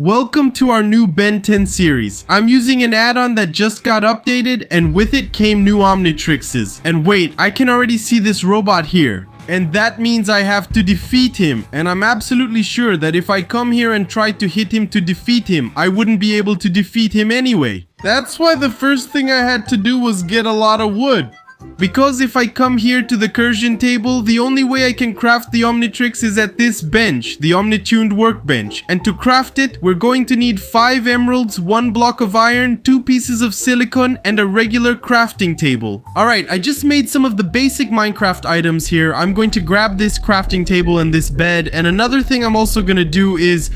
Welcome to our new Ben 10 series. I'm using an add-on that just got updated, and with it came new Omnitrixes. And wait, I can already see this robot here. And that means I have to defeat him, and I'm absolutely sure that if I come here and try to hit him to defeat him, I wouldn't be able to defeat him anyway. That's why the first thing I had to do was get a lot of wood. Because if I come here to the Cursion table, the only way I can craft the Omnitrix is at this bench, the Omnituned workbench. And to craft it, we're going to need 5 emeralds, 1 block of iron, 2 pieces of silicon, and a regular crafting table. Alright, I just made some of the basic Minecraft items here. I'm going to grab this crafting table and this bed, and another thing I'm also going to do is...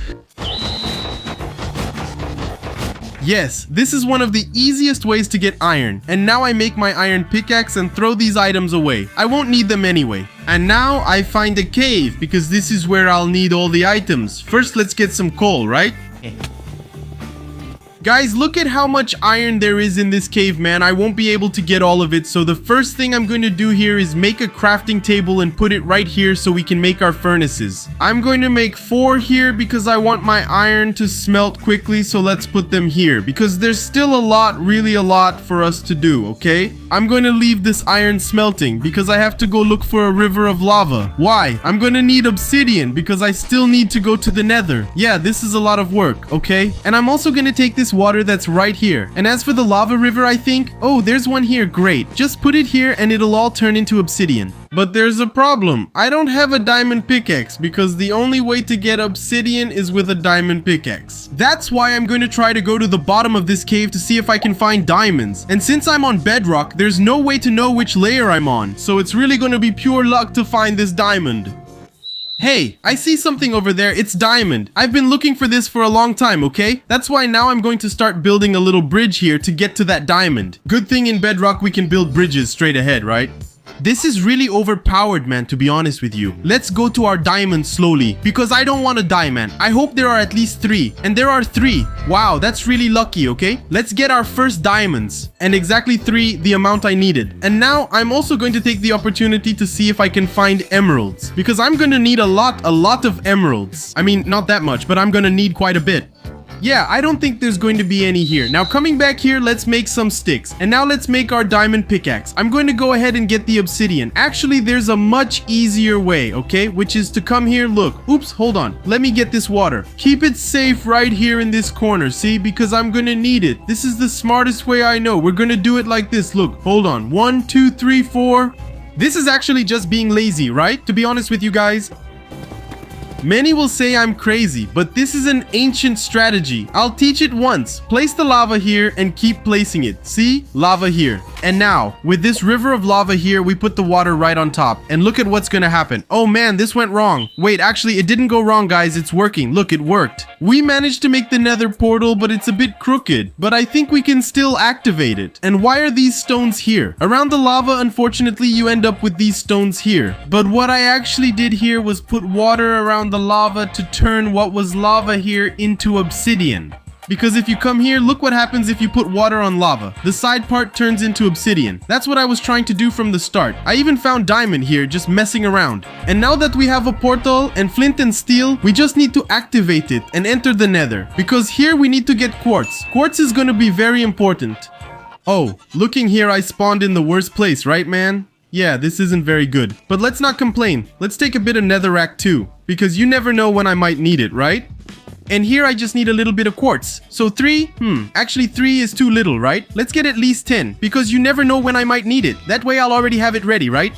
Yes, this is one of the easiest ways to get iron, and now I make my iron pickaxe and throw these items away. I won't need them anyway. And now I find a cave, because this is where I'll need all the items. First, let's get some coal, right? Guys, look at how much iron there is in this cave, man. I won't be able to get all of it, so the first thing I'm going to do here is make a crafting table and put it right here so we can make our furnaces. I'm going to make 4 here because I want my iron to smelt quickly, so let's put them here because there's still a lot, really a lot for us to do, okay? I'm going to leave this iron smelting because I have to go look for a river of lava. Why? I'm going to need obsidian because I still need to go to the nether. Yeah, this is a lot of work, okay? And I'm also going to take this water that's right here. And as for the lava river, I think, oh, there's one here, great. Just put it here and it'll all turn into obsidian. But there's a problem. I don't have a diamond pickaxe because the only way to get obsidian is with a diamond pickaxe. That's why I'm going to try to go to the bottom of this cave to see if I can find diamonds. And since I'm on bedrock, there's no way to know which layer I'm on. So it's really going to be pure luck to find this diamond. Hey, I see something over there. It's diamond. I've been looking for this for a long time, okay? That's why now I'm going to start building a little bridge here to get to that diamond. Good thing in bedrock we can build bridges straight ahead, right? This is really overpowered, man, to be honest with you. Let's go to our diamonds slowly, because I don't want to die, man. I hope there are at least 3, and there are 3. Wow, that's really lucky, okay? Let's get our first diamonds, and exactly 3, the amount I needed. And now, I'm also going to take the opportunity to see if I can find emeralds, because I'm going to need a lot of emeralds. I mean, not that much, but I'm going to need quite a bit. Yeah, I don't think there's going to be any here. Now coming back here, let's make some sticks. And now let's make our diamond pickaxe. I'm going to go ahead and get the obsidian. Actually, there's a much easier way, okay? Which is to come here, look. Oops, hold on. Let me get this water. Keep it safe right here in this corner, see? Because I'm going to need it. This is the smartest way I know. We're going to do it like this. Look, hold on. 1, 2, 3, 4. This is actually just being lazy, right? To be honest with you guys. Many will say I'm crazy, but this is an ancient strategy. I'll teach it once. Place the lava here and keep placing it. See? Lava here. And now, with this river of lava here, we put the water right on top. And look at what's gonna happen. Oh man, this went wrong. Wait, actually, it didn't go wrong, guys. It's working. Look, it worked. We managed to make the nether portal, but it's a bit crooked. But I think we can still activate it. And why are these stones here? Around the lava, unfortunately, you end up with these stones here. But what I actually did here was put water around the lava to turn what was lava here into obsidian. Because if you come here, look what happens if you put water on lava. The side part turns into obsidian. That's what I was trying to do from the start. I even found diamond here just messing around. And now that we have a portal and flint and steel, we just need to activate it and enter the nether. Because here we need to get quartz. Quartz is going to be very important. Oh, looking here, I spawned in the worst place, right, man? Yeah, this isn't very good. But let's not complain. Let's take a bit of netherrack too. Because you never know when I might need it, right? And here I just need a little bit of quartz. So 3? Actually 3 is too little, right? Let's get at least 10. Because you never know when I might need it. That way I'll already have it ready, right?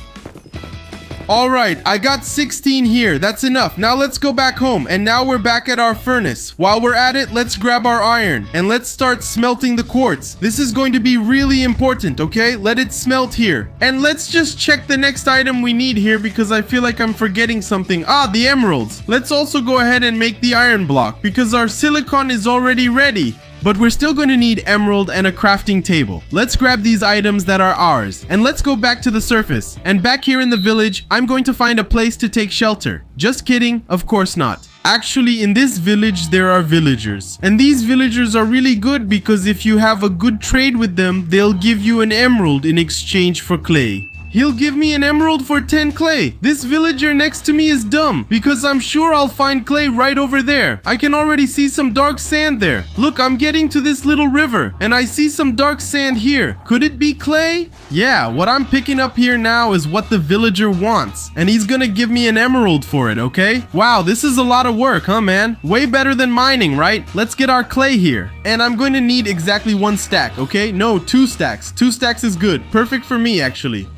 Alright, I got 16 here. That's enough. Now let's go back home. And now we're back at our furnace. While we're at it, let's grab our iron. And let's start smelting the quartz. This is going to be really important, okay? Let it smelt here. And let's just check the next item we need here because I feel like I'm forgetting something. Ah, the emeralds. Let's also go ahead and make the iron block because our silicon is already ready. But we're still going to need emerald and a crafting table. Let's grab these items that are ours. And let's go back to the surface. And back here in the village, I'm going to find a place to take shelter. Just kidding, of course not. Actually, in this village, there are villagers. And these villagers are really good because if you have a good trade with them, they'll give you an emerald in exchange for clay. He'll give me an emerald for 10 clay. This villager next to me is dumb because I'm sure I'll find clay right over there. I can already see some dark sand there. Look, I'm getting to this little river and I see some dark sand here. Could it be clay? Yeah, what I'm picking up here now is what the villager wants, and he's gonna give me an emerald for it, okay? Wow, this is a lot of work, huh, man? Way better than mining, right? Let's get our clay here. And I'm going to need exactly 1 stack, okay? No, 2 stacks. 2 stacks is good. Perfect for me, actually.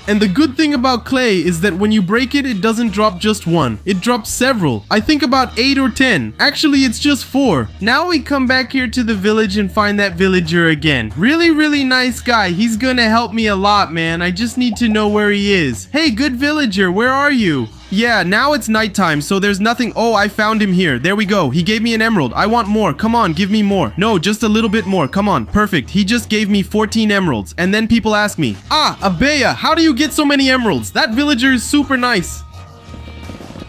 And the good thing about clay is that when you break it, it doesn't drop just 1. It drops several. I think about 8 or 10. Actually, it's just 4. Now we come back here to the village and find that villager again. Really nice guy. He's gonna help me a lot, man. I just need to know where he is. Hey, good villager, where are you? Yeah, now it's nighttime, so there's nothing. Oh, I found him here. There we go. He gave me an emerald. I want more. Come on, give me more. No, just a little bit more. Come on. Perfect. He just gave me 14 emeralds. And then people ask me, Abeya, how do you get so many emeralds? That villager is super nice.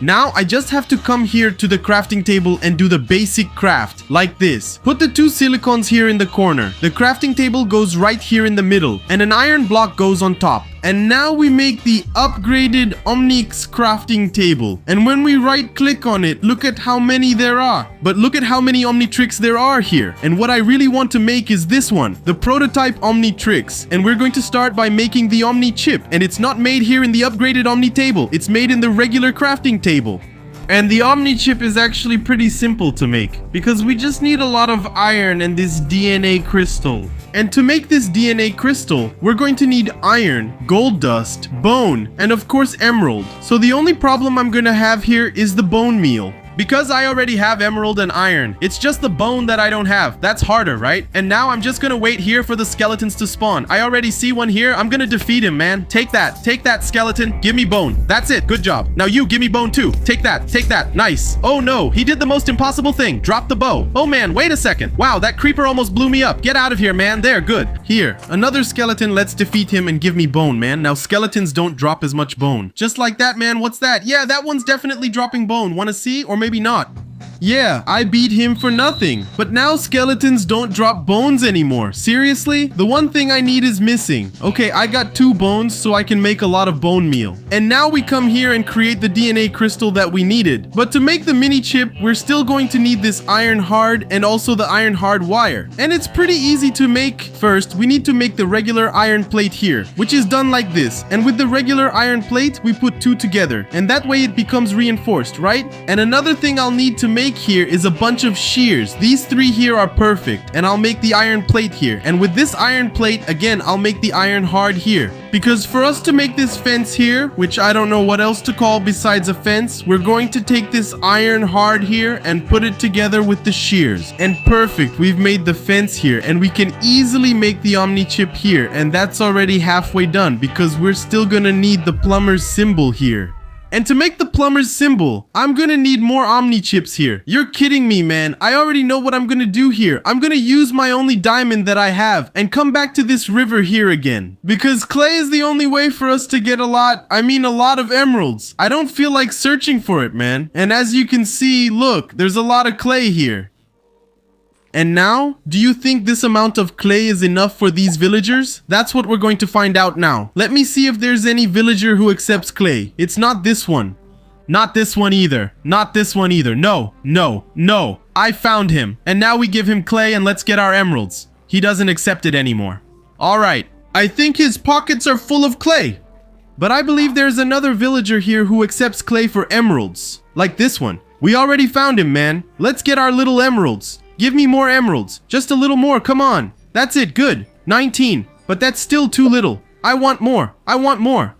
Now, I just have to come here to the crafting table and do the basic craft, like this. Put the 2 silicons here in the corner. The crafting table goes right here in the middle, and an iron block goes on top. And now we make the upgraded Omnitrix crafting table. And when we right click on it, look at how many there are. But look at how many Omnitrix there are here. And what I really want to make is this one, the prototype Omnitrix. And we're going to start by making the Omni chip. And it's not made here in the upgraded Omni table. It's made in the regular crafting table. And the Omni chip is actually pretty simple to make because we just need a lot of iron and this DNA crystal. And to make this DNA crystal, we're going to need iron, gold dust, bone, and of course emerald. So the only problem I'm gonna have here is the bone meal. Because I already have emerald and iron, it's just the bone that I don't have. That's harder, right? And now I'm just gonna wait here for the skeletons to spawn. I already see one here. I'm gonna defeat him, man. Take that skeleton. Give me bone. That's it. Good job. Now you give me bone too. Take that. Nice. Oh no, he did the most impossible thing. Drop the bow. Oh man, wait a second. Wow, that creeper almost blew me up. Get out of here, man. There, good. Here, another skeleton. Let's defeat him and give me bone, man. Now skeletons don't drop as much bone. Just like that, man. What's that? Yeah, that one's definitely dropping bone. Wanna see? Or maybe not. Yeah, I beat him for nothing. But now skeletons don't drop bones anymore. Seriously? The one thing I need is missing. Okay, I got 2 bones so I can make a lot of bone meal. And now we come here and create the DNA crystal that we needed. But to make the mini chip, we're still going to need this iron hard and also the iron hard wire. And it's pretty easy to make. First, we need to make the regular iron plate here, which is done like this. And with the regular iron plate, we put 2 together. And that way it becomes reinforced, right? And another thing I'll need to make here is a bunch of shears. These 3 here are perfect, and I'll make the iron plate here. And with this iron plate, again, I'll make the iron hard here. Because for us to make this fence here, which I don't know what else to call besides a fence, we're going to take this iron hard here and put it together with the shears. And perfect, we've made the fence here, and we can easily make the Omni chip here. And that's already halfway done because we're still gonna need the plumber's symbol here. And to make the plumber's symbol, I'm gonna need more Omni chips here. You're kidding me, man. I already know what I'm gonna do here. I'm gonna use my only diamond that I have and come back to this river here again. Because clay is the only way for us to get a lot of emeralds. I don't feel like searching for it, man. And as you can see, look, there's a lot of clay here. And now, do you think this amount of clay is enough for these villagers? That's what we're going to find out now. Let me see if there's any villager who accepts clay. It's not this one. Not this one either. Not this one either. No, no, no. I found him. And now we give him clay and let's get our emeralds. He doesn't accept it anymore. All right. I think his pockets are full of clay. But I believe there's another villager here who accepts clay for emeralds. Like this one. We already found him, man. Let's get our little emeralds. Give me more emeralds. Just a little more, come on. That's it, good. 19. But that's still too little. I want more. I want more.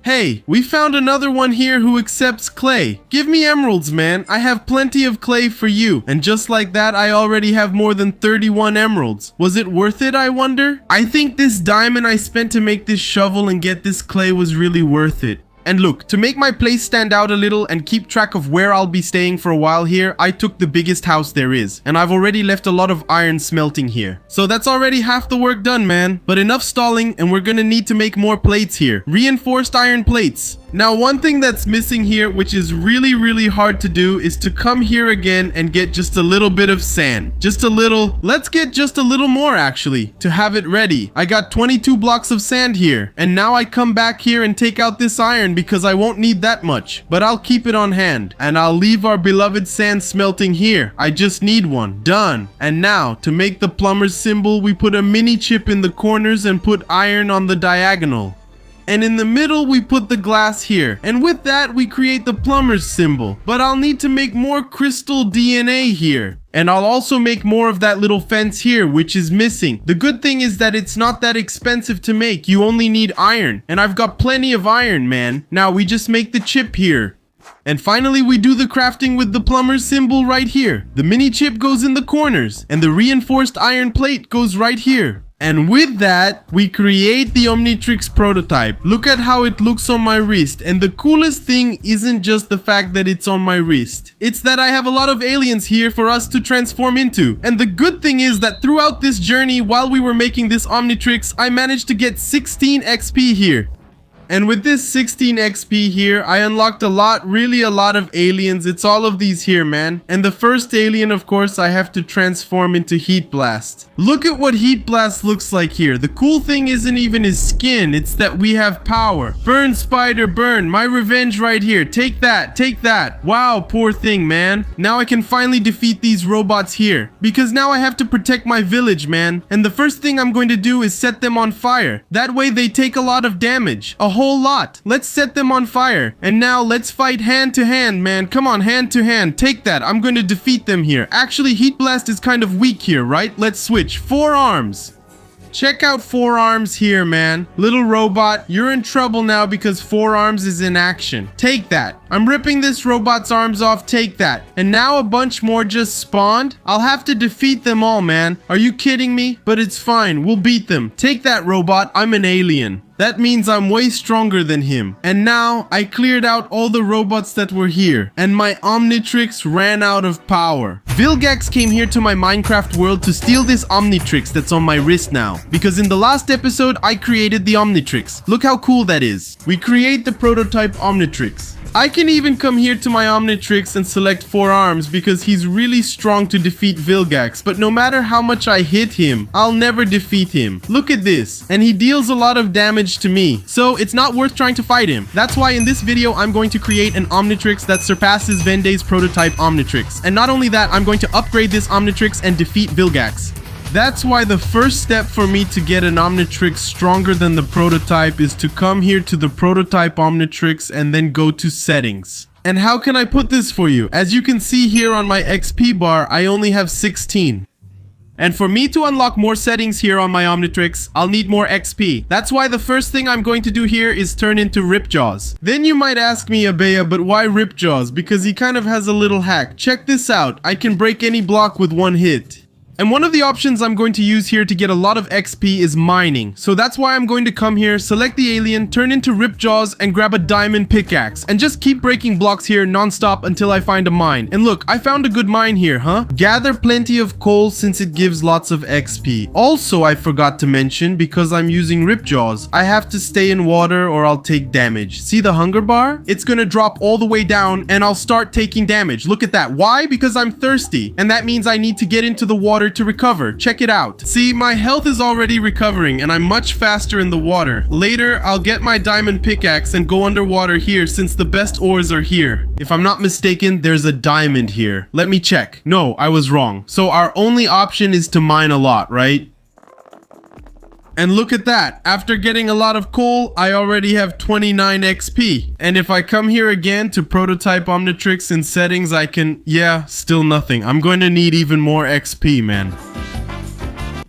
Hey, we found another one here who accepts clay. Give me emeralds, man. I have plenty of clay for you. And just like that, I already have more than 31 emeralds. Was it worth it, I wonder? I think this diamond I spent to make this shovel and get this clay was really worth it. And look, to make my place stand out a little and keep track of where I'll be staying for a while here, I took the biggest house there is. And I've already left a lot of iron smelting here. So that's already half the work done, man. But enough stalling, and we're gonna need to make more plates here. Reinforced iron plates. Now, one thing that's missing here, which is really hard to do, is to come here again and get just a little bit of sand. Just a little. Let's get just a little more, actually, to have it ready. I got 22 blocks of sand here. And now I come back here and take out this iron because I won't need that much. But I'll keep it on hand. And I'll leave our beloved sand smelting here. I just need one. Done. And now, to make the plumber's symbol, we put a mini chip in the corners and put iron on the diagonal. And in the middle, we put the glass here. And with that, we create the plumber's symbol. But I'll need to make more crystal DNA here. And I'll also make more of that little fence here, which is missing. The good thing is that it's not that expensive to make. You only need iron. And I've got plenty of iron, man. Now we just make the chip here. And finally, we do the crafting with the plumber's symbol right here. The mini chip goes in the corners. And the reinforced iron plate goes right here. And with that, we create the Omnitrix prototype. Look at how it looks on my wrist. And the coolest thing isn't just the fact that it's on my wrist. It's that I have a lot of aliens here for us to transform into. And the good thing is that throughout this journey, while we were making this Omnitrix, I managed to get 16 XP here. And with this 16 XP here, I unlocked really a lot of aliens. It's all of these here, man. And the first alien, of course, I have to transform into Heat Blast. Look at what Heat Blast looks like here. The cool thing isn't even his skin, it's that we have power. Burn, spider, burn. My revenge right here. Take that, take that. Wow, poor thing, man. Now I can finally defeat these robots here. Because now I have to protect my village, man. And the first thing I'm going to do is set them on fire. That way they take a lot of damage. A whole lot. Let's set them on fire. And now let's fight hand to hand, man. Come on, hand to hand. Take that. I'm going to defeat them here. Actually, Heat Blast is kind of weak here, right? Let's switch. 4 arms. Check out 4 arms here, man. Little robot, you're in trouble now because 4 arms is in action. Take that. I'm ripping this robot's arms off. Take that. And now a bunch more just spawned. I'll have to defeat them all, man. Are you kidding me? But it's fine. We'll beat them. Take that, robot. I'm an alien. That means I'm way stronger than him. And now, I cleared out all the robots that were here. And my Omnitrix ran out of power. Vilgax came here to my Minecraft world to steal this Omnitrix that's on my wrist now. Because in the last episode, I created the Omnitrix. Look how cool that is. We create the prototype Omnitrix. I can even come here to my Omnitrix and select 4 arms because he's really strong to defeat Vilgax, but no matter how much I hit him, I'll never defeat him. Look at this, and he deals a lot of damage to me, so it's not worth trying to fight him. That's why in this video, I'm going to create an Omnitrix that surpasses Venday's prototype Omnitrix. And not only that, I'm going to upgrade this Omnitrix and defeat Vilgax. That's why the first step for me to get an Omnitrix stronger than the prototype is to come here to the prototype Omnitrix and then go to settings. And how can I put this for you? As you can see here on my XP bar, I only have 16. And for me to unlock more settings here on my Omnitrix, I'll need more XP. That's why the first thing I'm going to do here is turn into Ripjaws. Then you might ask me, Abea, but why Ripjaws? Because he kind of has a little hack. Check this out. I can break any block with one hit. And one of the options I'm going to use here to get a lot of XP is mining. So that's why I'm going to come here, select the alien, turn into Ripjaws, and grab a diamond pickaxe. And just keep breaking blocks here non-stop until I find a mine. And look, I found a good mine here, huh? Gather plenty of coal since it gives lots of XP. Also, I forgot to mention, because I'm using Ripjaws, I have to stay in water or I'll take damage. See the hunger bar? It's gonna drop all the way down and I'll start taking damage. Look at that. Why? Because I'm thirsty. And that means I need to get into the water to recover. Check it out. See, my health is already recovering and I'm much faster in the water. Later, I'll get my diamond pickaxe and go underwater here since the best ores are here. If I'm not mistaken, there's a diamond here. Let me check. No, I was wrong. So our only option is to mine a lot, right? And look at that. After getting a lot of coal, I already have 29 XP. And if I come here again to prototype Omnitrix in settings, I can... yeah, still nothing. I'm going to need even more XP, man.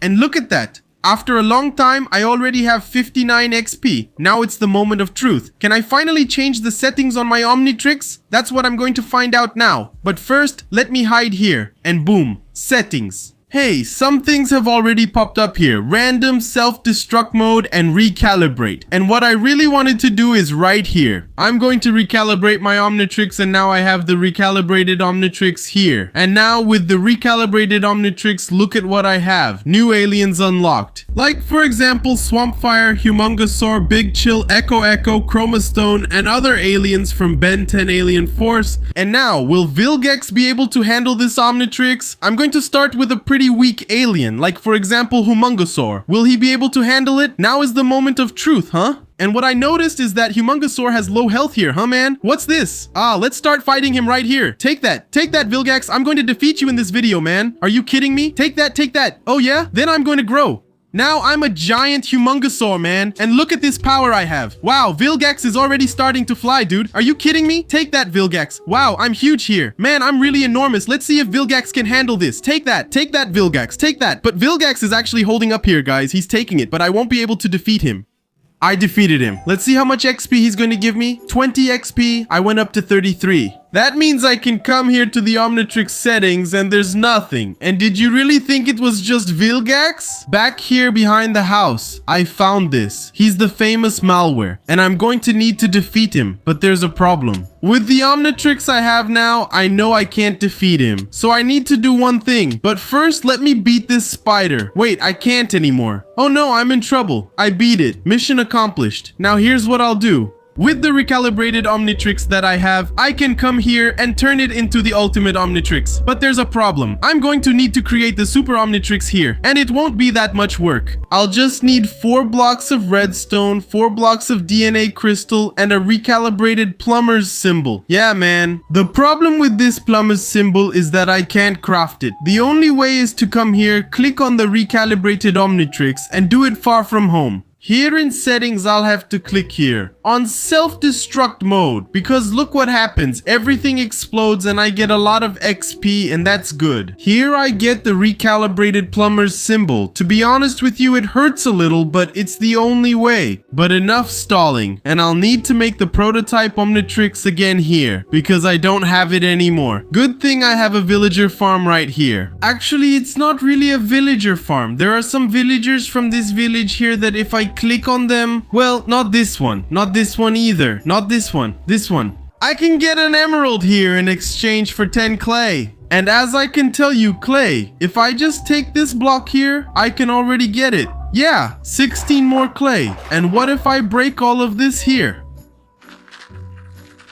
And look at that. After a long time, I already have 59 XP. Now it's the moment of truth. Can I finally change the settings on my Omnitrix? That's what I'm going to find out now. But first, let me hide here. And boom, settings. Hey, some things have already popped up here. Random, self-destruct mode, and recalibrate. And what I really wanted to do is right here. I'm going to recalibrate my Omnitrix, and now I have the recalibrated Omnitrix here. And now with the recalibrated Omnitrix, look at what I have. New aliens unlocked. Like, for example, Swampfire, Humongosaur, Big Chill, Echo, Chromastone, and other aliens from Ben 10 Alien Force. And now, will Vilgax be able to handle this Omnitrix? I'm going to start with a pretty weak alien, like for example Humongosaur. Will he be able to handle it? Now is the moment of truth, huh? And what I noticed is that Humongosaur has low health here, huh man? What's this? Let's start fighting him right here. Take that, Vilgax. I'm going to defeat you in this video, man. Are you kidding me? Take that. Oh yeah? Then I'm going to grow. Now I'm a giant Humongosaur, man. And look at this power I have. Wow, Vilgax is already starting to fly, dude. Are you kidding me? Take that, Vilgax. Wow, I'm huge here. Man, I'm really enormous. Let's see if Vilgax can handle this. Take that, Vilgax. Take that. But Vilgax is actually holding up here, guys. He's taking it, but I won't be able to defeat him. I defeated him. Let's see how much XP he's going to give me. 20 XP. I went up to 33. That means I can come here to the Omnitrix settings and there's nothing. And did you really think it was just Vilgax? Back here behind the house, I found this. He's the famous Malware, and I'm going to need to defeat him, but there's a problem. With the Omnitrix I have now, I know I can't defeat him. So I need to do one thing, but first let me beat this spider. Wait, I can't anymore. Oh no, I'm in trouble. I beat it. Mission accomplished. Now here's what I'll do. With the recalibrated Omnitrix that I have, I can come here and turn it into the ultimate Omnitrix. But there's a problem. I'm going to need to create the super Omnitrix here, and it won't be that much work. I'll just need 4 blocks of redstone, 4 blocks of DNA crystal, and a recalibrated plumber's symbol. Yeah, man. The problem with this plumber's symbol is that I can't craft it. The only way is to come here, click on the recalibrated Omnitrix, and do it far from home. Here in settings, I'll have to click here on self-destruct mode, because look what happens. Everything explodes and I get a lot of XP, and that's good. Here I get the recalibrated plumber's symbol. To be honest with you, it hurts a little, but it's the only way. But enough stalling, and I'll need to make the prototype Omnitrix again here, because I don't have it anymore. Good thing I have a villager farm right here. Actually, it's not really a villager farm. There are some villagers from this village here that if I click on them, well, not this one either, not this one. I can get an emerald here in exchange for 10 clay. And as I can tell you, clay, if I just take this block here, I can already get it. Yeah, 16 more clay. And what if I break all of this here?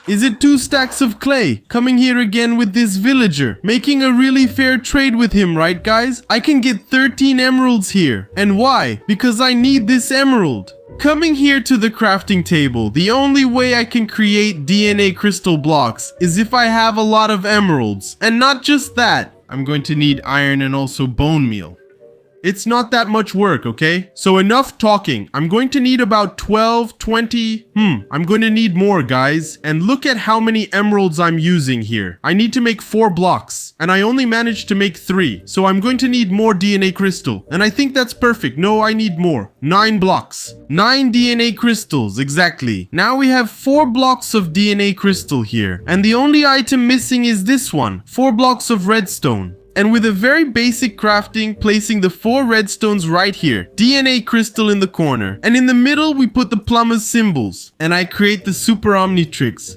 Is it 2 stacks of clay? Coming here again with this villager, making a really fair trade with him, right guys? I can get 13 emeralds here. And why? Because I need this emerald. Coming here to the crafting table, the only way I can create DNA crystal blocks is if I have a lot of emeralds. And not just that, I'm going to need iron and also bone meal. It's not that much work, okay? So enough talking. I'm going to need about 12, 20... I'm going to need more, guys. And look at how many emeralds I'm using here. I need to make 4 blocks. And I only managed to make 3. So I'm going to need more DNA crystal. And I think that's perfect. No, I need more. 9 blocks. 9 DNA crystals, exactly. Now we have 4 blocks of DNA crystal here. And the only item missing is this one. 4 blocks of redstone. And with a very basic crafting, placing the 4 redstones right here, DNA crystal in the corner, and in the middle we put the plumber's symbols, and I create the super Omnitrix.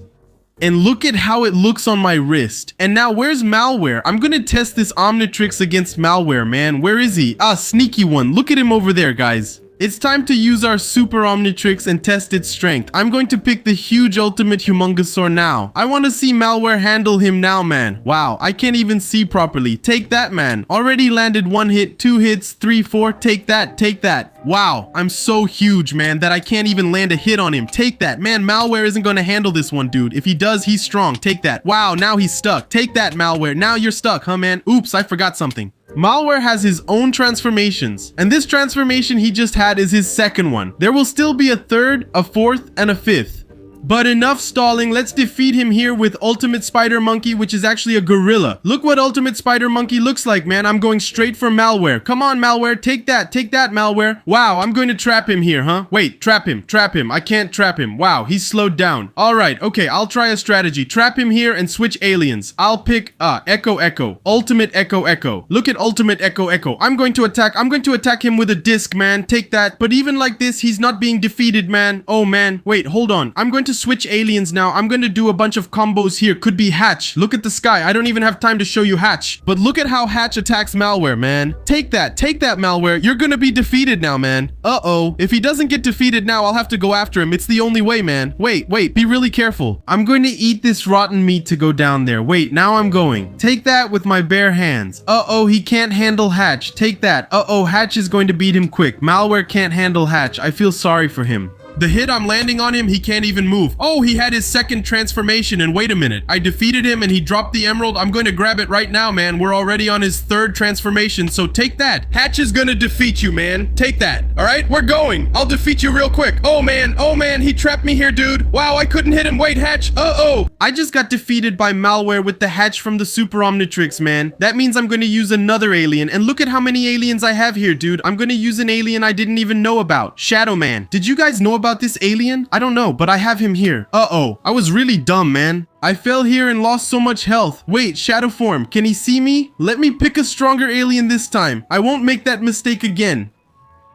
And look at how it looks on my wrist. And now where's Malware? I'm gonna test this Omnitrix against Malware, man. Where is he? Sneaky one. Look at him over there, guys. It's time to use our super Omnitrix and test its strength. I'm going to pick the huge ultimate Humongosaur now. I want to see Malware handle him now, man. Wow, I can't even see properly. Take that, man. Already landed 1 hit, 2 hits, 3, 4. Take that. Wow, I'm so huge, man, that I can't even land a hit on him. Take that. Man, Malware isn't going to handle this one, dude. If he does, he's strong. Take that. Wow, now he's stuck. Take that, Malware. Now you're stuck, huh, man? Oops, I forgot something. Malware has his own transformations, and this transformation he just had is his second one. There will still be a third, a fourth, and a fifth. But enough stalling, let's defeat him here with Ultimate Spider Monkey, which is actually a gorilla. Look what Ultimate Spider Monkey looks like, man. I'm going straight for Malware. Come on, Malware, take that, Malware. Wow, I'm going to trap him here, huh? Wait, trap him. I can't trap him. Wow, he's slowed down. All right, okay, I'll try a strategy. Trap him here and switch aliens. I'll pick, Echo. Ultimate Echo. Look at Ultimate Echo. I'm going to attack him with a disc, man. Take that. But even like this, he's not being defeated, man. Oh, man. Wait, hold on. I'm going to switch aliens now. I'm going to do a bunch of combos here. Could be Hatch. Look at the sky. I don't even have time to show you Hatch. But look at how Hatch attacks Malware, man. Take that, Malware. You're going to be defeated now, man. Uh-oh. If he doesn't get defeated now, I'll have to go after him. It's the only way, man. Wait. Be really careful. I'm going to eat this rotten meat to go down there. Wait, now I'm going. Take that with my bare hands. Uh-oh, he can't handle Hatch. Take that. Uh-oh, Hatch is going to beat him quick. Malware can't handle Hatch. I feel sorry for him. The hit I'm landing on him, he can't even move. Oh, he had his second transformation, and wait a minute. I defeated him and he dropped the emerald. I'm going to grab it right now, man. We're already on his third transformation, so take that. Hatch is going to defeat you, man. Take that. All right, we're going. I'll defeat you real quick. Oh, man, he trapped me here, dude. Wow, I couldn't hit him. Wait, Hatch. Uh-oh. I just got defeated by Malware with the Hatch from the Super Omnitrix, man. That means I'm going to use another alien, and look at how many aliens I have here, dude. I'm going to use an alien I didn't even know about. Shadow Man. Did you guys know about this alien? I don't know, but I have him here. Uh-oh. I was really dumb, man. I fell here and lost so much health. Wait, Shadow Form, can he see me? Let me pick a stronger alien this time. I won't make that mistake again.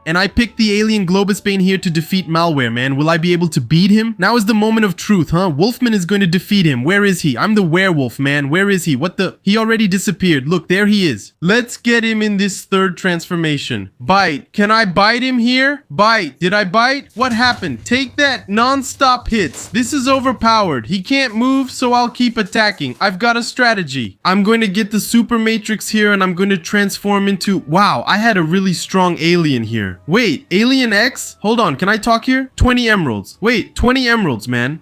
And I picked the alien Globusbane here to defeat Malware, man. Will I be able to beat him? Now is the moment of truth, huh? Wolfman is going to defeat him. Where is he? I'm the werewolf, man. Where is he? What the? He already disappeared. Look, there he is. Let's get him in this third transformation. Bite. Can I bite him here? Bite. Did I bite? What happened? Take that. Non-stop hits. This is overpowered. He can't move, so I'll keep attacking. I've got a strategy. I'm going to get the Super Matrix here, and I'm going to transform into... Wow, I had a really strong alien here. Wait, Alien X? Hold on, can I talk here? 20 emeralds. Wait, 20 emeralds, man.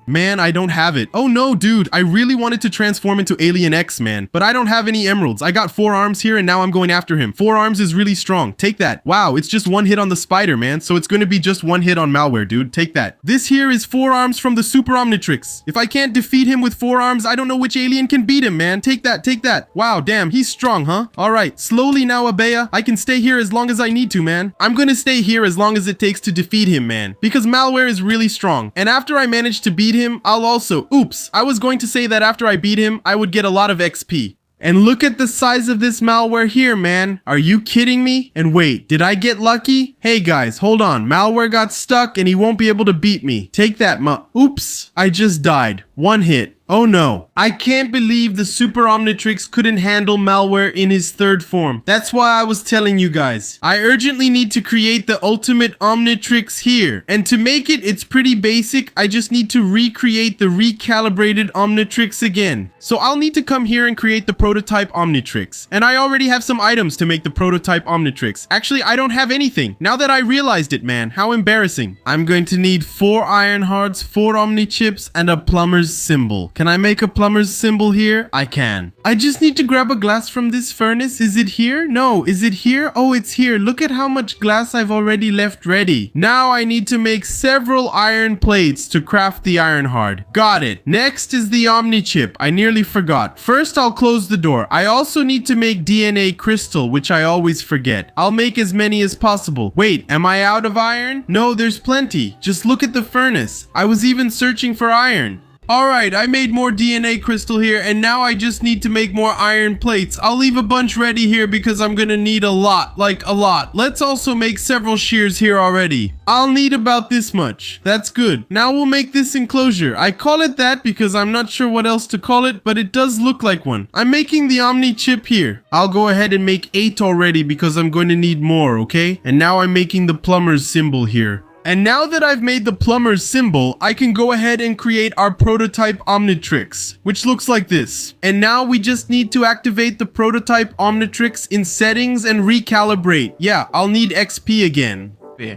Man, I don't have it. Oh no, dude, I really wanted to transform into Alien X, man. But I don't have any emeralds. I got 4 arms here and now I'm going after him. 4 arms is really strong. Take that. Wow, it's just 1 hit on the spider, man. So it's going to be just 1 hit on Malware, dude. Take that. This here is 4 arms from the Super Omnitrix. If I can't defeat him with 4 arms, I don't know which alien can beat him, man. Take that, take that. Wow, damn, he's strong, huh? Alright, slowly now, Abea. I can stay here as long as I need to, man. I'm going to stay here as long as it takes to defeat him, man. Because Malware is really strong. And after I manage to beat him, I'll also... Oops, I was going to say that after I beat him, I would get a lot of XP. And look at the size of this Malware here, man. Are you kidding me? And wait, did I get lucky? Hey guys, hold on. Malware got stuck and he won't be able to beat me. Take that, Oops, I just died. 1 hit. Oh no. I can't believe the Super Omnitrix couldn't handle Malware in his third form. That's why I was telling you guys. I urgently need to create the Ultimate Omnitrix here. And to make it, it's pretty basic. I just need to recreate the recalibrated Omnitrix again. So I'll need to come here and create the prototype Omnitrix. And I already have some items to make the prototype Omnitrix. Actually, I don't have anything. Now that I realized it, man, how embarrassing. I'm going to need 4 iron hearts, 4 Omni chips, and a plumber's symbol. Can I make a plumber's symbol here? I can. I just need to grab a glass from this furnace. Is it here? No. Is it here? Oh, it's here. Look at how much glass I've already left ready. Now I need to make several iron plates to craft the iron hard. Got it. Next is the Omni chip. I nearly forgot. First, I'll close the door. I also need to make DNA crystal, which I always forget. I'll make as many as possible. Wait, am I out of iron? No, there's plenty. Just look at the furnace. I was even searching for iron. Alright, I made more DNA crystal here, and now I just need to make more iron plates. I'll leave a bunch ready here because I'm gonna need a lot, like a lot. Let's also make several shears here already. I'll need about this much. That's good. Now we'll make this enclosure. I call it that because I'm not sure what else to call it, but it does look like one. I'm making the Omni chip here. I'll go ahead and make 8 already because I'm going to need more, okay? And now I'm making the plumber's symbol here. And now that I've made the plumber's symbol, I can go ahead and create our prototype Omnitrix, which looks like this. And now we just need to activate the prototype Omnitrix in settings and recalibrate. Yeah, I'll need XP again. Yeah.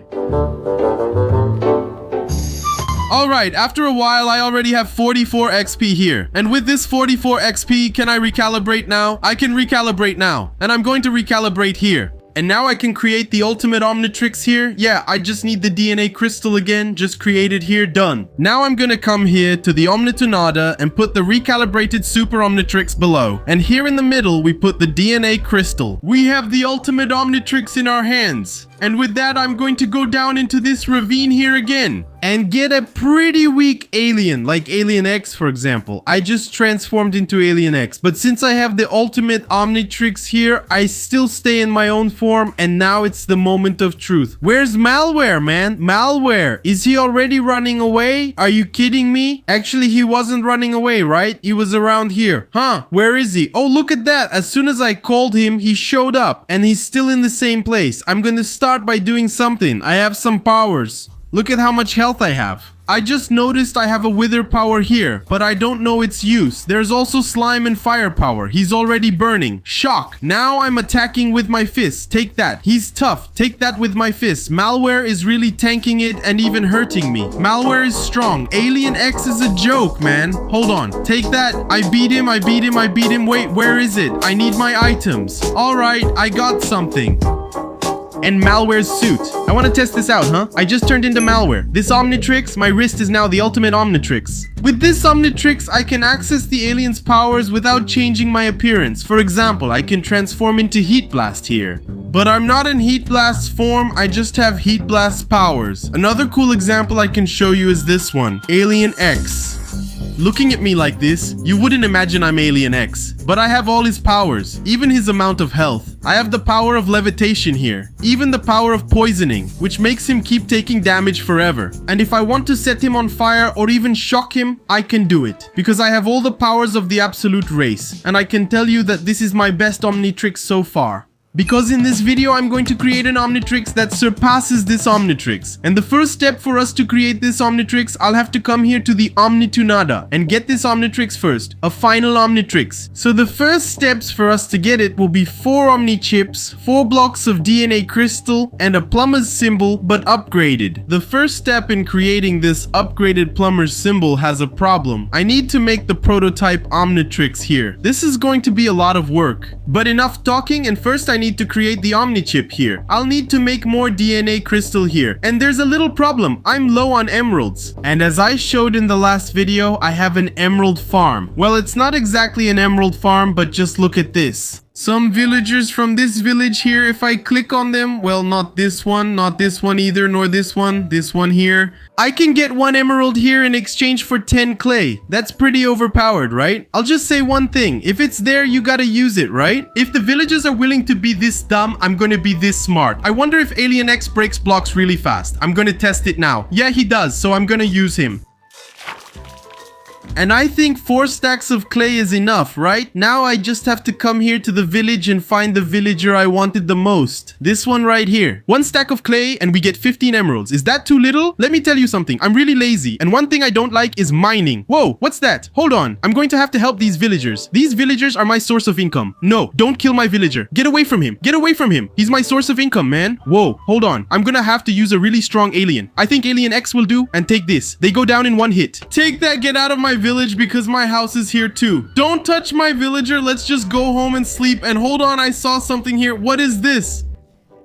Alright, after a while, I already have 44 XP here. And with this 44 XP, can I recalibrate now? I can recalibrate now. And I'm going to recalibrate here. And now I can create the ultimate Omnitrix here. Yeah, I just need the DNA crystal again. Just create it here. Done. Now I'm gonna come here to the Omnitonada and put the recalibrated Super Omnitrix below. And here in the middle, we put the DNA crystal. We have the ultimate Omnitrix in our hands. And with that, I'm going to go down into this ravine here again and get a pretty weak alien, like Alien X, for example. I just transformed into Alien X. But since I have the ultimate Omnitrix here, I still stay in my own form, and now it's the moment of truth. Where's Malware, man? Malware, is he already running away? Are you kidding me? Actually, he wasn't running away, right? He was around here. Huh? Where is he? Oh, look at that. As soon as I called him, he showed up, and he's still in the same place. I'm gonna start by doing something. I have some powers. Look at how much health I have. I just noticed I have a wither power here, but I don't know its use. There's also slime and fire power. He's already burning. Shock. Now I'm attacking with my fists. Take that. He's tough. Take that with my fists. Malware is really tanking it and even hurting me. Malware is strong. Alien X is a joke, man. Hold on. Take that. I beat him. I beat him. I beat him. Wait, where is it? I need my items. All right, I got something. And Malware's suit. I want to test this out, huh? I just turned into Malware. This Omnitrix, my wrist is now the ultimate Omnitrix. With this Omnitrix, I can access the alien's powers without changing my appearance. For example, I can transform into Heat Blast here. But I'm not in Heat Blast's form, I just have Heat Blast's powers. Another cool example I can show you is this one, Alien X. Looking at me like this, you wouldn't imagine I'm Alien X, but I have all his powers, even his amount of health. I have the power of levitation here, even the power of poisoning, which makes him keep taking damage forever. And if I want to set him on fire or even shock him, I can do it, because I have all the powers of the absolute race. And I can tell you that this is my best Omnitrix so far. Because in this video, I'm going to create an Omnitrix that surpasses this Omnitrix. And the first step for us to create this Omnitrix, I'll have to come here to the Omnitonada and get this Omnitrix first, a final Omnitrix. So the first steps for us to get it will be 4 Omni chips, 4 blocks of DNA crystal, and a plumber's symbol, but upgraded. The first step in creating this upgraded plumber's symbol has a problem. I need to make the prototype Omnitrix here. This is going to be a lot of work. But enough talking, and first I need to create the Omni chip here. I'll need to make more DNA crystal here. And there's a little problem. I'm low on emeralds. And as I showed in the last video, I have an emerald farm. Well, it's not exactly an emerald farm, but just look at this. Some villagers from this village here, if I click on them, well, not this one either, nor this one here. I can get 1 emerald here in exchange for 10 clay. That's pretty overpowered, right? I'll just say one thing. If it's there, you gotta use it, right? If the villagers are willing to be this dumb, I'm gonna be this smart. I wonder if Alien X breaks blocks really fast. I'm gonna test it now. Yeah, he does, so I'm gonna use him. And I think 4 stacks of clay is enough, right? Now I just have to come here to the village and find the villager I wanted the most. This one right here. 1 stack of clay and we get 15 emeralds. Is that too little? Let me tell you something. I'm really lazy. And one thing I don't like is mining. Whoa, what's that? Hold on. I'm going to have to help these villagers. These villagers are my source of income. No, don't kill my villager. Get away from him. Get away from him. He's my source of income, man. Whoa, hold on. I'm gonna have to use a really strong alien. I think Alien X will do. And take this. They go down in 1 hit. Take that, get out of my village because my house is here too. Don't touch my villager. Let's just go home and sleep. And hold on, I saw something here. What is this?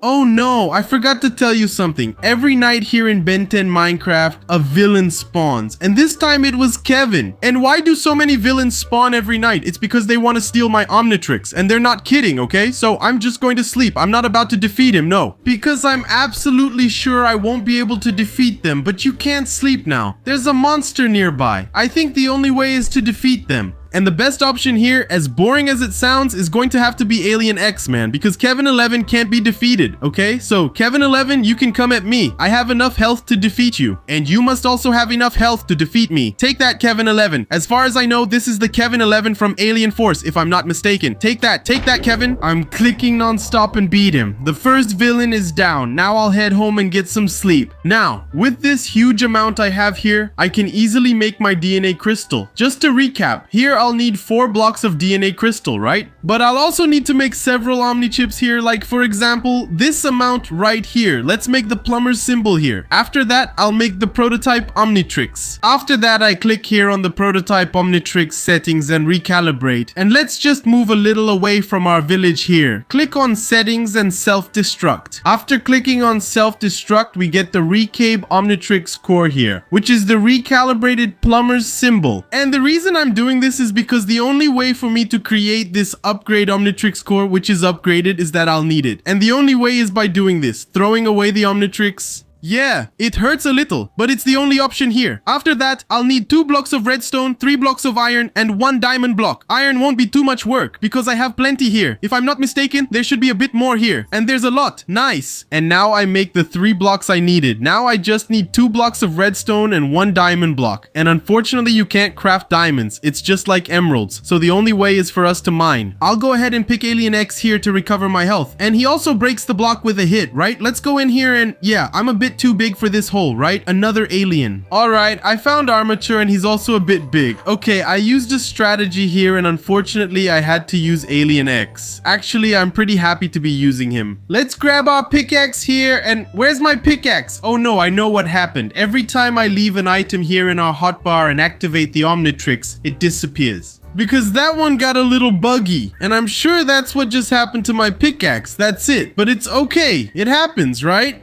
Oh no, I forgot to tell you something. Every night here in Ben 10 Minecraft, a villain spawns. And this time it was Kevin. And why do so many villains spawn every night? It's because they want to steal my Omnitrix. And they're not kidding, okay? So I'm just going to sleep. I'm not about to defeat him, no. Because I'm absolutely sure I won't be able to defeat them. But you can't sleep now. There's a monster nearby. I think the only way is to defeat them. And the best option here, as boring as it sounds, is going to have to be Alien X, man, because Kevin 11 can't be defeated, okay? So Kevin 11, you can come at me. I have enough health to defeat you, and you must also have enough health to defeat me. Take that, Kevin 11. As far as I know, this is the Kevin 11 from Alien Force, if I'm not mistaken. Take that, Kevin. I'm clicking non-stop and beat him. The first villain is down. Now I'll head home and get some sleep. Now, with this huge amount I have here, I can easily make my DNA crystal. Just to recap, here I'll need 4 blocks of DNA crystal, right? But I'll also need to make several Omnichips here, like for example, this amount right here. Let's make the plumber's symbol here. After that, I'll make the prototype Omnitrix. After that, I click here on the prototype Omnitrix settings and recalibrate. And let's just move a little away from our village here. Click on settings and self-destruct. After clicking on self-destruct, we get the Recabe Omnitrix core here, which is the recalibrated plumber's symbol. And the reason I'm doing this is because the only way for me to create this upgrade Omnitrix core, which is upgraded, is that I'll need it. And the only way is by doing this, throwing away the Omnitrix. Yeah, it hurts a little, but it's the only option here. After that, I'll need 2 blocks of redstone, 3 blocks of iron, and 1 diamond block. Iron won't be too much work because I have plenty here. If I'm not mistaken, there should be a bit more here. And there's a lot. Nice. And now I make the 3 blocks I needed. Now I just need 2 blocks of redstone and 1 diamond block. And unfortunately, you can't craft diamonds. It's just like emeralds. So the only way is for us to mine. I'll go ahead and pick Alien X here to recover my health. And he also breaks the block with a hit, right? Let's go in here and yeah, I'm a bit too big for this hole, right? Another alien. Alright, I found Armature and he's also a bit big. Okay, I used a strategy here and unfortunately I had to use Alien X. Actually, I'm pretty happy to be using him. Let's grab our pickaxe here and where's my pickaxe? Oh no, I know what happened. Every time I leave an item here in our hotbar and activate the Omnitrix, it disappears. Because that one got a little buggy, and I'm sure that's what just happened to my pickaxe. That's it, but it's okay. It happens, right?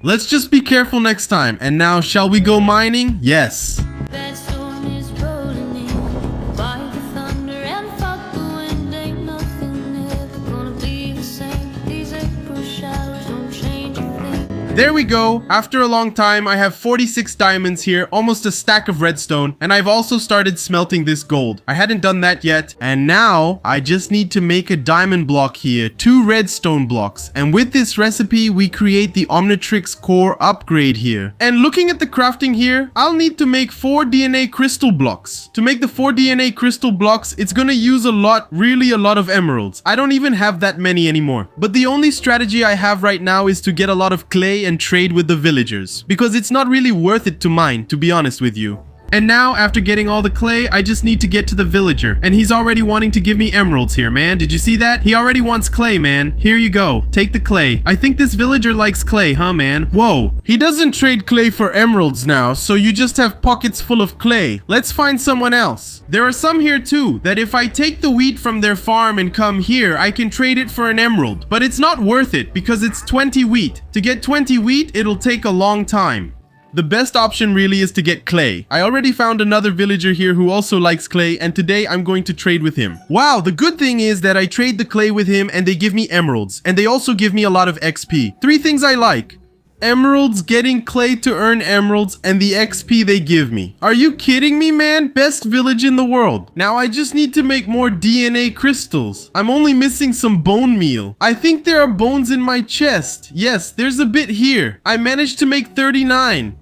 Let's just be careful next time. And now, shall we go mining? Yes. That storm is rolling in by the thunder and fuck the wind. Ain't nothing ever gonna be the same. These April showers don't change a thing. There we go. After a long time, I have 46 diamonds here, almost a stack of redstone, and I've also started smelting this gold. I hadn't done that yet, and now I just need to make a diamond block here, 2 redstone blocks, and with this recipe, we create the Omnitrix core upgrade here. And looking at the crafting here, I'll need to make 4 DNA crystal blocks. To make the 4 DNA crystal blocks, it's gonna use a lot, really a lot of emeralds. I don't even have that many anymore. But the only strategy I have right now is to get a lot of clay and trade with the villagers, because it's not really worth it to mine, to be honest with you. And now, after getting all the clay, I just need to get to the villager. And he's already wanting to give me emeralds here, man. Did you see that? He already wants clay, man. Here you go. Take the clay. I think this villager likes clay, huh, man? Whoa. He doesn't trade clay for emeralds now, so you just have pockets full of clay. Let's find someone else. There are some here too, that if I take the wheat from their farm and come here, I can trade it for an emerald. But it's not worth it, because it's 20 wheat. To get 20 wheat, it'll take a long time. The best option really is to get clay. I already found another villager here who also likes clay, and today I'm going to trade with him. Wow, the good thing is that I trade the clay with him and they give me emeralds, and they also give me a lot of XP. 3 things I like: emeralds, getting clay to earn emeralds, and the XP they give me. Are you kidding me, man? Best village in the world. Now I just need to make more DNA crystals. I'm only missing some bone meal. I think there are bones in my chest. Yes, there's a bit here. I managed to make 39.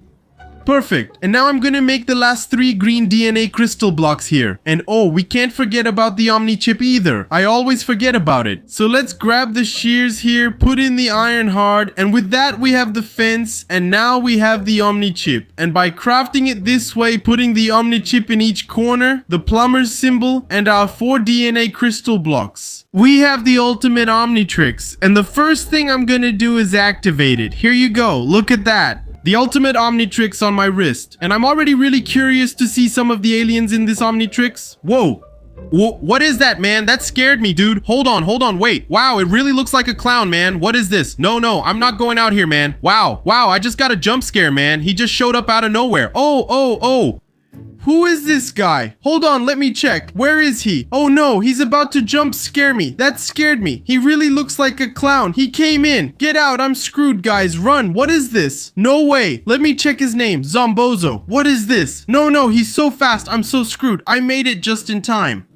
Perfect. And now I'm gonna make the last 3 green DNA crystal blocks here. And oh, we can't forget about the Omni chip either. I always forget about it. So let's grab the shears here, put in the iron hard, and with that we have the fence, and now we have the Omni chip. And by crafting it this way, putting the Omni chip in each corner, the plumber's symbol, and our 4 DNA crystal blocks, we have the ultimate Omnitrix. And the first thing I'm gonna do is activate it. Here you go. Look at that. The ultimate Omnitrix on my wrist. And I'm already really curious to see some of the aliens in this Omnitrix. Whoa. What is that, man? That scared me, dude. Hold on, wait. Wow, it really looks like a clown, man. What is this? No, I'm not going out here, man. Wow, I just got a jump scare, man. He just showed up out of nowhere. Oh. Who is this guy? Hold on, let me check. Where is he? Oh no, he's about to jump scare me. That scared me. He really looks like a clown. He came in. Get out, I'm screwed, guys. Run. What is this? No way. Let me check his name. Zombozo. What is this? No, he's so fast. I'm so screwed. I made it just in time.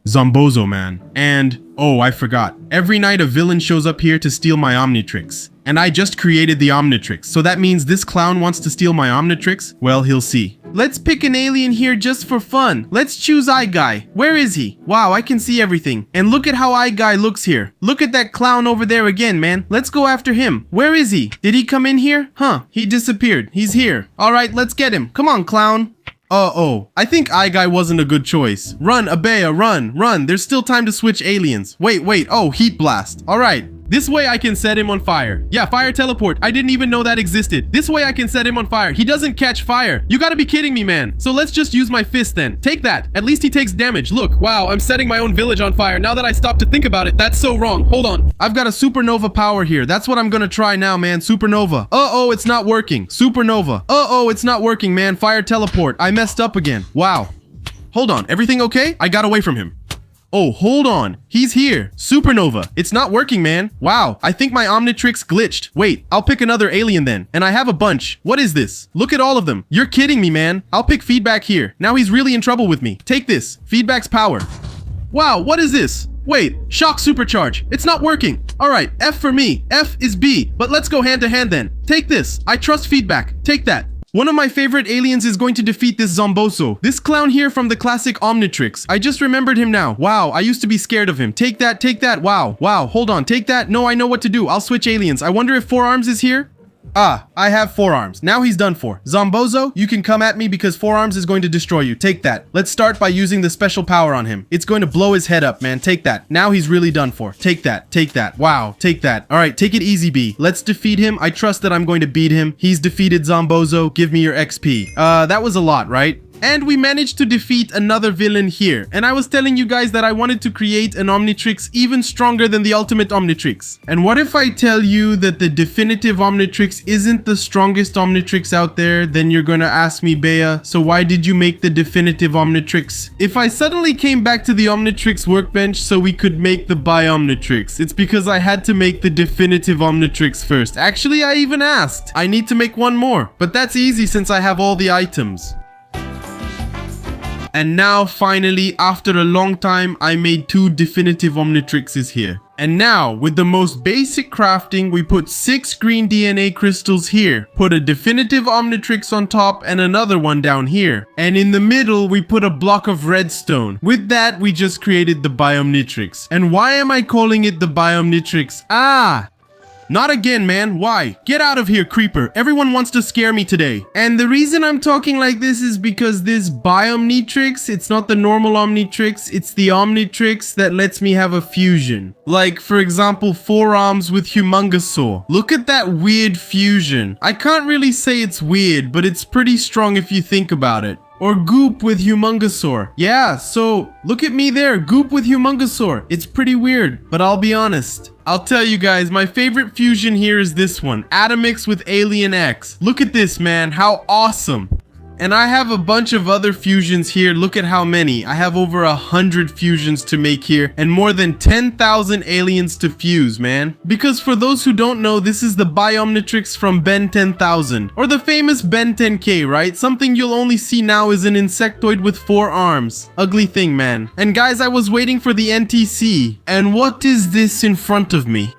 Zombozo, man. And, oh, I forgot. Every night a villain shows up here to steal my Omnitrix. And I just created the Omnitrix. So that means this clown wants to steal my Omnitrix? Well, he'll see. Let's pick an alien here just for fun. Let's choose Eye Guy. Where is he? Wow, I can see everything. And look at how Eye Guy looks here. Look at that clown over there again, man. Let's go after him. Where is he? Did he come in here? Huh, he disappeared. He's here. All right, let's get him. Come on, clown. Uh-oh, I think Guy wasn't a good choice. Run, Abea, run. There's still time to switch aliens. Wait, oh, heat blast. All right. This way I can set him on fire. Yeah, fire teleport. I didn't even know that existed. This way I can set him on fire. He doesn't catch fire. You gotta be kidding me, man. So let's just use my fist then. Take that. At least he takes damage. Look, wow, I'm setting my own village on fire. Now that I stop to think about it, that's so wrong. Hold on. I've got a supernova power here. That's what I'm gonna try now, man. Supernova. Uh-oh, it's not working. Supernova. Uh-oh, it's not working, man. Fire teleport. I messed up again. Wow. Hold on. Everything okay? I got away from him. Oh, hold on. He's here. Supernova. It's not working, man. Wow. I think my Omnitrix glitched. Wait, I'll pick another alien then. And I have a bunch. What is this? Look at all of them. You're kidding me, man. I'll pick Feedback here. Now he's really in trouble with me. Take this. Feedback's power. Wow, what is this? Wait, Shock Supercharge. It's not working. All right, F for me. F is B. But let's go hand to hand then. Take this. I trust Feedback. Take that. One of my favorite aliens is going to defeat this Zomboso. This clown here from the classic Omnitrix. I just remembered him now. Wow, I used to be scared of him. Take that, take that. Wow, hold on. Take that. No, I know what to do. I'll switch aliens. I wonder if 4 Arms is here? Ah, I have 4 Arms. Now he's done for. Zombozo, you can come at me because 4 Arms is going to destroy you. Take that. Let's start by using the special power on him. It's going to blow his head up, man. Take that. Now he's really done for. Take that. Take that. Wow, take that. All right, take it easy, B. Let's defeat him. I trust that I'm going to beat him. He's defeated Zombozo. Give me your XP. That was a lot, right? And we managed to defeat another villain here. And I was telling you guys that I wanted to create an Omnitrix even stronger than the ultimate Omnitrix. And what if I tell you that the definitive Omnitrix isn't the strongest Omnitrix out there? Then you're gonna ask me, Bea, so why did you make the definitive Omnitrix? If I suddenly came back to the Omnitrix workbench so we could make the BiOmnitrix, it's because I had to make the definitive Omnitrix first. Actually, I even asked. I need to make one more, but that's easy since I have all the items. And now, finally, after a long time, I made 2 definitive Omnitrixes here. And now, with the most basic crafting, we put 6 green DNA crystals here, put a definitive Omnitrix on top and another one down here. And in the middle, we put a block of redstone. With that, we just created the BiOmnitrix. And why am I calling it the BiOmnitrix? Not again, man. Why? Get out of here, creeper. Everyone wants to scare me today. And the reason I'm talking like this is because this BiOmnitrix, it's not the normal Omnitrix, it's the Omnitrix that lets me have a fusion. Like, for example, 4 Arms with Humongosaur. Look at that weird fusion. I can't really say it's weird, but it's pretty strong if you think about it. Or Goop with Humongosaur. Yeah, so look at me there, Goop with Humongosaur. It's pretty weird, but I'll be honest. I'll tell you guys, my favorite fusion here is this one, Atomix with Alien X. Look at this, man, how awesome. And I have a bunch of other fusions here. Look at how many. I have over 100 fusions to make here and more than 10,000 aliens to fuse, man. Because for those who don't know, this is the BiOmnitrix from Ben 10,000 or the famous Ben 10K, right? Something you'll only see now is an insectoid with 4 arms. Ugly thing, man. And guys, I was waiting for the NTC. And what is this in front of me?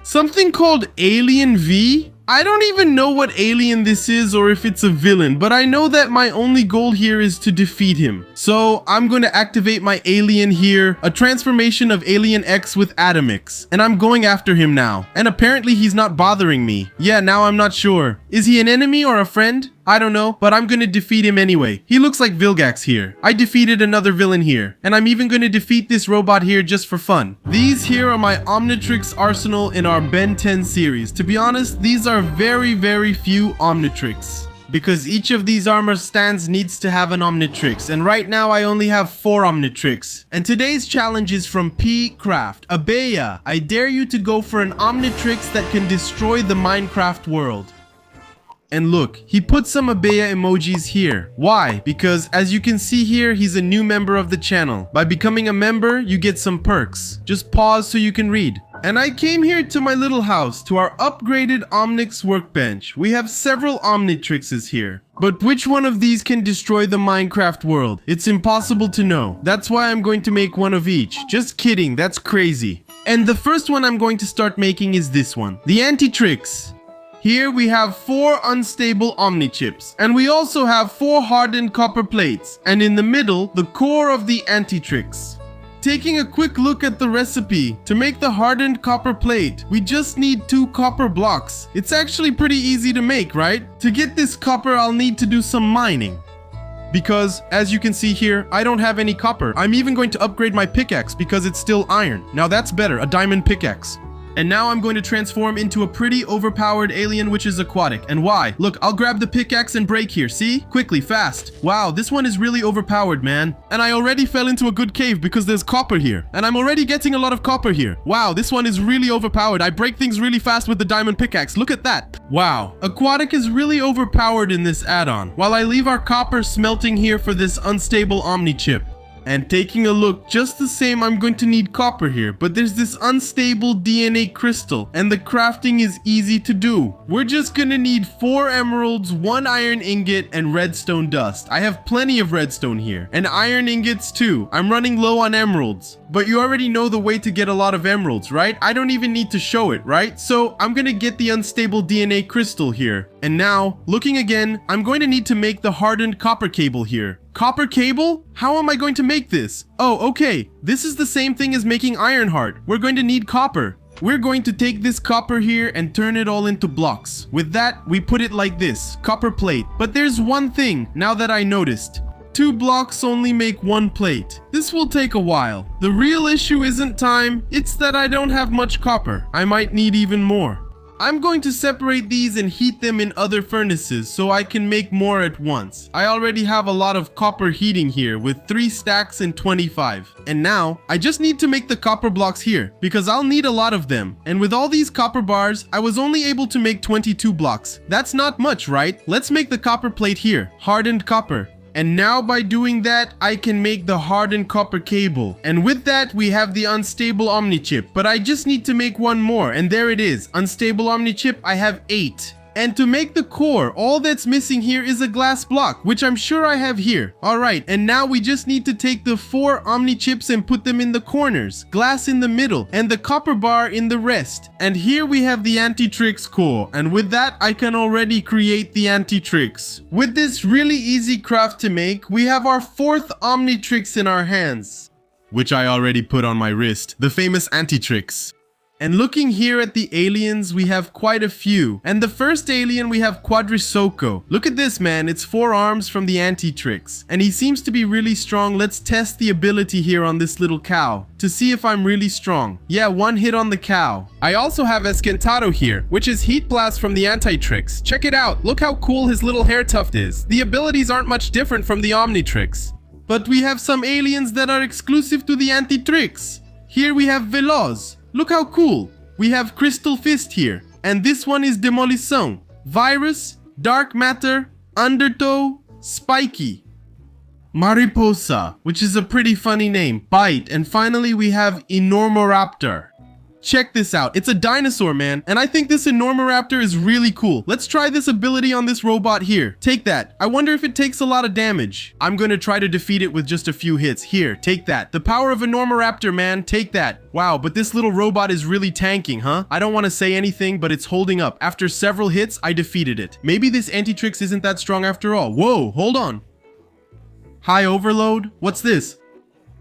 Something called Alien V? I don't even know what alien this is or if it's a villain, but I know that my only goal here is to defeat him. So I'm going to activate my alien here, a transformation of Alien X with Atomix, and I'm going after him now. And apparently he's not bothering me. Yeah, now I'm not sure. Is he an enemy or a friend? I don't know, but I'm gonna defeat him anyway. He looks like Vilgax here. I defeated another villain here, and I'm even gonna defeat this robot here just for fun. These here are my Omnitrix arsenal in our Ben 10 series. To be honest, these are very, very few Omnitrix, because each of these armor stands needs to have an Omnitrix, and right now I only have 4 Omnitrix. And today's challenge is from P Craft. Abea, I dare you to go for an Omnitrix that can destroy the Minecraft world. And look, he put some Abea emojis here. Why? Because as you can see here, he's a new member of the channel. By becoming a member, you get some perks. Just pause so you can read. And I came here to my little house, to our upgraded Omnix workbench. We have several Omnitrixes here. But which one of these can destroy the Minecraft world? It's impossible to know. That's why I'm going to make one of each. Just kidding, that's crazy. And the first one I'm going to start making is this one, the Antitrix. Here we have 4 unstable Omnichips, and we also have 4 hardened copper plates, and in the middle, the core of the Antitrix. Taking a quick look at the recipe, to make the hardened copper plate, we just need 2 copper blocks. It's actually pretty easy to make, right? To get this copper, I'll need to do some mining. because as you can see here, I don't have any copper. I'm even going to upgrade my pickaxe because it's still iron. Now that's better, a diamond pickaxe. And now I'm going to transform into a pretty overpowered alien which is aquatic. And why? Look, I'll grab the pickaxe and break here. See? Quickly, fast. Wow, this one is really overpowered, man. And I already fell into a good cave because there's copper here. And I'm already getting a lot of copper here. Wow, this one is really overpowered. I break things really fast with the diamond pickaxe. Look at that. Wow, aquatic is really overpowered in this add-on. While I leave our copper smelting here for this unstable Omni chip. And taking a look, just the same, I'm going to need copper here, but there's this unstable DNA crystal, and the crafting is easy to do. We're just gonna need 4 emeralds, 1 iron ingot, and redstone dust. I have plenty of redstone here, and iron ingots too. I'm running low on emeralds. But you already know the way to get a lot of emeralds, right? I don't even need to show it, right? So I'm gonna get the unstable DNA crystal here. And now, looking again, I'm going to need to make the hardened copper cable here. Copper cable? How am I going to make this? Oh, okay. This is the same thing as making iron heart. We're going to need copper. We're going to take this copper here and turn it all into blocks. With that, we put it like this, copper plate. But there's one thing, now that I noticed. 2 blocks only make 1 plate. This will take a while. The real issue isn't time, it's that I don't have much copper. I might need even more. I'm going to separate these and heat them in other furnaces so I can make more at once. I already have a lot of copper heating here with 3 stacks and 25. And now, I just need to make the copper blocks here because I'll need a lot of them. And with all these copper bars, I was only able to make 22 blocks. That's not much, right? Let's make the copper plate here, hardened copper. And now by doing that, I can make the hardened copper cable. And with that, we have the unstable Omni chip. But I just need to make 1 more, and there it is. Unstable Omni chip, I have 8. And to make the core, all that's missing here is a glass block, which I'm sure I have here. Alright, and now we just need to take the 4 Omni chips and put them in the corners, glass in the middle, and the copper bar in the rest. And here we have the Omnitrix core, and with that I can already create the Omnitrix. With this really easy craft to make, we have our 4th Omnitrix in our hands, which I already put on my wrist, the famous Omnitrix. And looking here at the aliens, we have quite a few. And the first alien, we have Quadrisoco. Look at this, man. It's 4 arms from the Omnitrix. And he seems to be really strong. Let's test the ability here on this little cow to see if I'm really strong. Yeah, 1 hit on the cow. I also have Esquentado here, which is Heat Blast from the Omnitrix. Check it out. Look how cool his little hair tuft is. The abilities aren't much different from the Omnitrix. But we have some aliens that are exclusive to the Omnitrix. Here we have Veloz. Look how cool. We have Crystal Fist here. And this one is Demolition, Virus, Dark Matter, Undertow, Spiky, Mariposa, which is a pretty funny name, Bite, and finally we have Enormoraptor. Check this out. It's a dinosaur, man. And I think this Enormoraptor is really cool. Let's try this ability on this robot here. Take that. I wonder if it takes a lot of damage. I'm gonna try to defeat it with just a few hits. Here, take that. The power of Enormoraptor, man. Take that. Wow, but this little robot is really tanking, huh? I don't want to say anything, but it's holding up. After several hits, I defeated it. Maybe this Omnitrix isn't that strong after all. Whoa, hold on. High overload? What's this?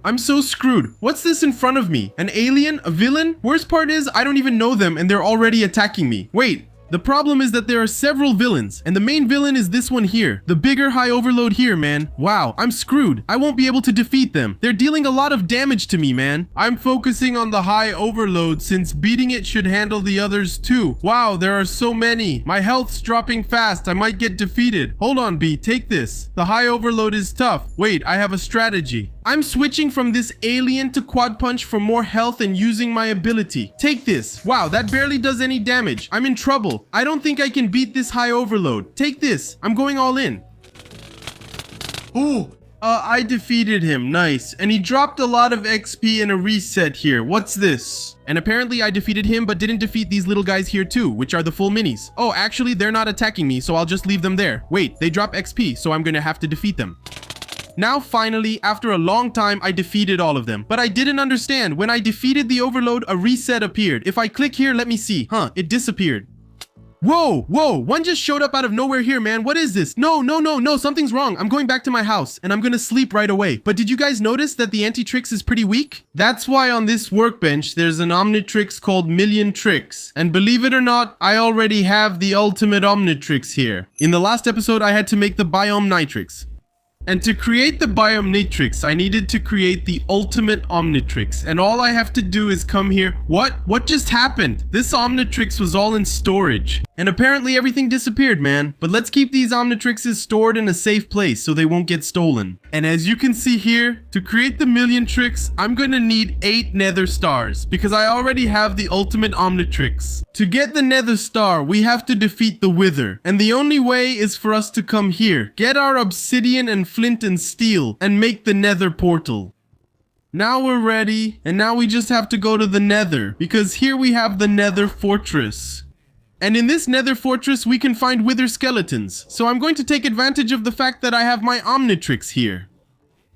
I'm so screwed. What's this in front of me? An alien? A villain? Worst part is, I don't even know them and they're already attacking me. Wait. The problem is that there are several villains, and the main villain is this one here. The bigger high overload here, man. Wow, I'm screwed. I won't be able to defeat them. They're dealing a lot of damage to me, man. I'm focusing on the high overload since beating it should handle the others too. Wow, there are so many. My health's dropping fast. I might get defeated. Hold on, B. Take this. The high overload is tough. Wait, I have a strategy. I'm switching from this alien to quad punch for more health and using my ability. Take this. Wow, that barely does any damage. I'm in trouble. I don't think I can beat this high overload. Take this. I'm going all in. Ooh. I defeated him. Nice. And he dropped a lot of XP and a reset here. What's this? And apparently I defeated him but didn't defeat these little guys here too, which are the full minis. Oh, actually they're not attacking me, so I'll just leave them there. Wait, they drop XP, so I'm gonna have to defeat them. Now finally, after a long time, I defeated all of them. But I didn't understand. When I defeated the overload, a reset appeared. If I click here, let me see. It disappeared. Whoa, one just showed up out of nowhere here, man. What is this? No, something's wrong. I'm going back to my house and I'm gonna sleep right away. But did you guys notice that the Omnitrix is pretty weak? That's why on this workbench, there's an Omnitrix called Milliontrix. And believe it or not, I already have the ultimate Omnitrix here. In the last episode, I had to make the BiOmnitrix. And to create the BiOmnitrix, I needed to create the ultimate Omnitrix. And all I have to do is come here. What just happened? This Omnitrix was all in storage. And apparently everything disappeared, man. But let's keep these Omnitrixes stored in a safe place so they won't get stolen. And as you can see here, to create the Milliontrix, I'm going to need 8 nether stars because I already have the ultimate Omnitrix. To get the nether star, we have to defeat the Wither. And the only way is for us to come here, get our obsidian and flint and steel, and make the nether portal. Now we're ready, and now we just have to go to the nether, because here we have the nether fortress. And in this nether fortress, we can find wither skeletons. So I'm going to take advantage of the fact that I have my Omnitrix here.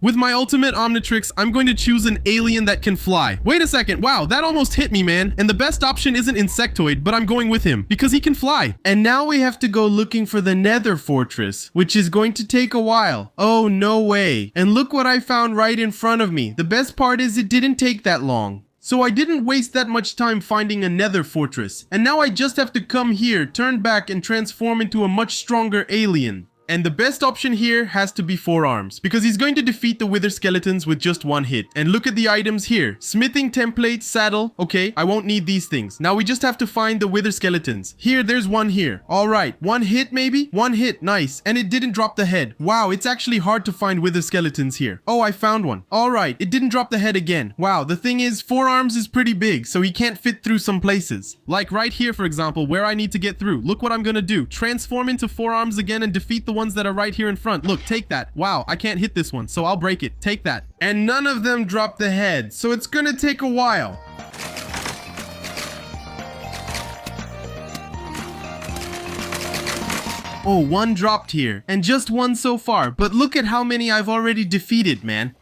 With my ultimate Omnitrix, I'm going to choose an alien that can fly. Wait a second. Wow, that almost hit me, man. And the best option isn't Insectoid, but I'm going with him because he can fly. And now we have to go looking for the nether fortress, which is going to take a while. Oh, no way. And look what I found right in front of me. The best part is it didn't take that long. So I didn't waste that much time finding a nether fortress. And now I just have to come here, turn back, and transform into a much stronger alien. And the best option here has to be 4 arms, because he's going to defeat the wither skeletons with just 1 hit. And look at the items here. Smithing template, saddle. Okay, I won't need these things. Now we just have to find the wither skeletons. Here, there's one here. All right, 1 hit maybe? 1 hit, nice. And it didn't drop the head. Wow, it's actually hard to find wither skeletons here. Oh, I found one. All right, it didn't drop the head again. Wow, the thing is, 4 arms is pretty big, so he can't fit through some places. Like right here, for example, where I need to get through. Look what I'm gonna do. Transform into 4 arms again and defeat the ones that are right here in front. Look, take that. Wow, I can't hit this one, so I'll break it. Take that. And none of them drop the head, so it's gonna take a while. Oh, 1 dropped here, and just 1 so far, but look at how many I've already defeated, man.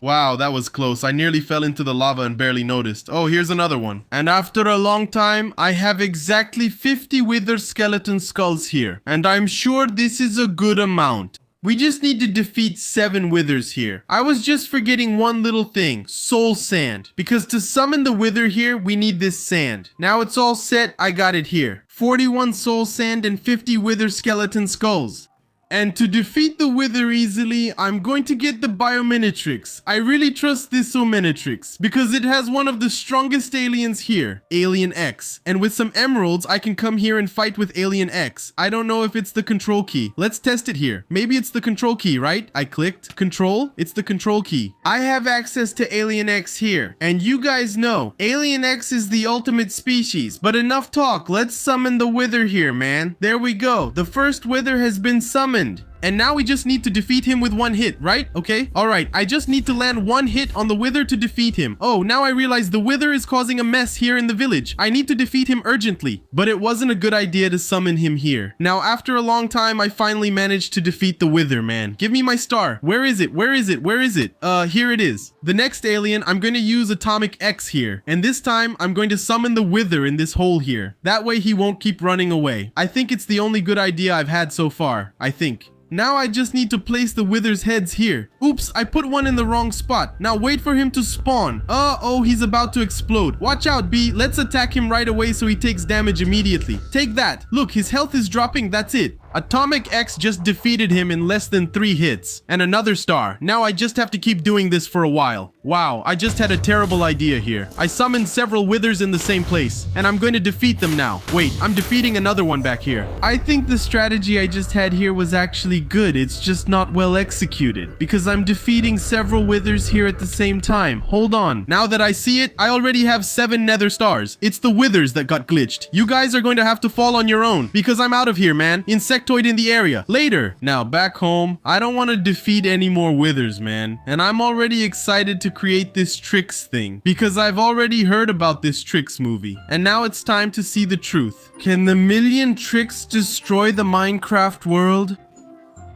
Wow, that was close. I nearly fell into the lava and barely noticed. Oh, here's another one. And after a long time, I have exactly 50 wither skeleton skulls here. And I'm sure this is a good amount. We just need to defeat 7 withers here. I was just forgetting one little thing, soul sand. Because to summon the wither here, we need this sand. Now it's all set, I got it here. 41 soul sand and 50 wither skeleton skulls. And to defeat the Wither easily, I'm going to get the BiOmnitrix. I really trust this Omnitrix because it has one of the strongest aliens here, Alien X. And with some emeralds, I can come here and fight with Alien X. I don't know if it's the control key. Let's test it here. Maybe it's the control key, right? I clicked control. It's the control key. I have access to Alien X here. And you guys know, Alien X is the ultimate species. But enough talk. Let's summon the Wither here, man. There we go. The first Wither has been summoned. And now we just need to defeat him with 1 hit, right? Okay, alright, I just need to land 1 hit on the Wither to defeat him. Oh, now I realize the Wither is causing a mess here in the village. I need to defeat him urgently. But it wasn't a good idea to summon him here. Now, after a long time, I finally managed to defeat the Wither, man. Give me my star. Where is it? Where is it? Where is it? Here it is. The next alien, I'm going to use Atomic X here. And this time, I'm going to summon the Wither in this hole here. That way he won't keep running away. I think it's the only good idea I've had so far. I think. Now I just need to place the Wither's heads here. Oops, I put one in the wrong spot. Now wait for him to spawn. Oh, he's about to explode. Watch out, B. Let's attack him right away so he takes damage immediately. Take that. Look, his health is dropping. That's it. Atomic X just defeated him in less than 3 hits. And another star. Now I just have to keep doing this for a while. Wow, I just had a terrible idea here. I summoned several withers in the same place. And I'm going to defeat them now. Wait, I'm defeating another one back here. I think the strategy I just had here was actually good. It's just not well executed. Because I'm defeating several withers here at the same time. Hold on. Now that I see it, I already have 7 nether stars. It's the withers that got glitched. You guys are going to have to fall on your own. Because I'm out of here, man. Insectoid in the area. Later. Now, back home, I don't want to defeat any more withers, man. And I'm already excited to create this Trix thing. Because I've already heard about this Trix movie. And now it's time to see the truth. Can the Milliontrix destroy the Minecraft world?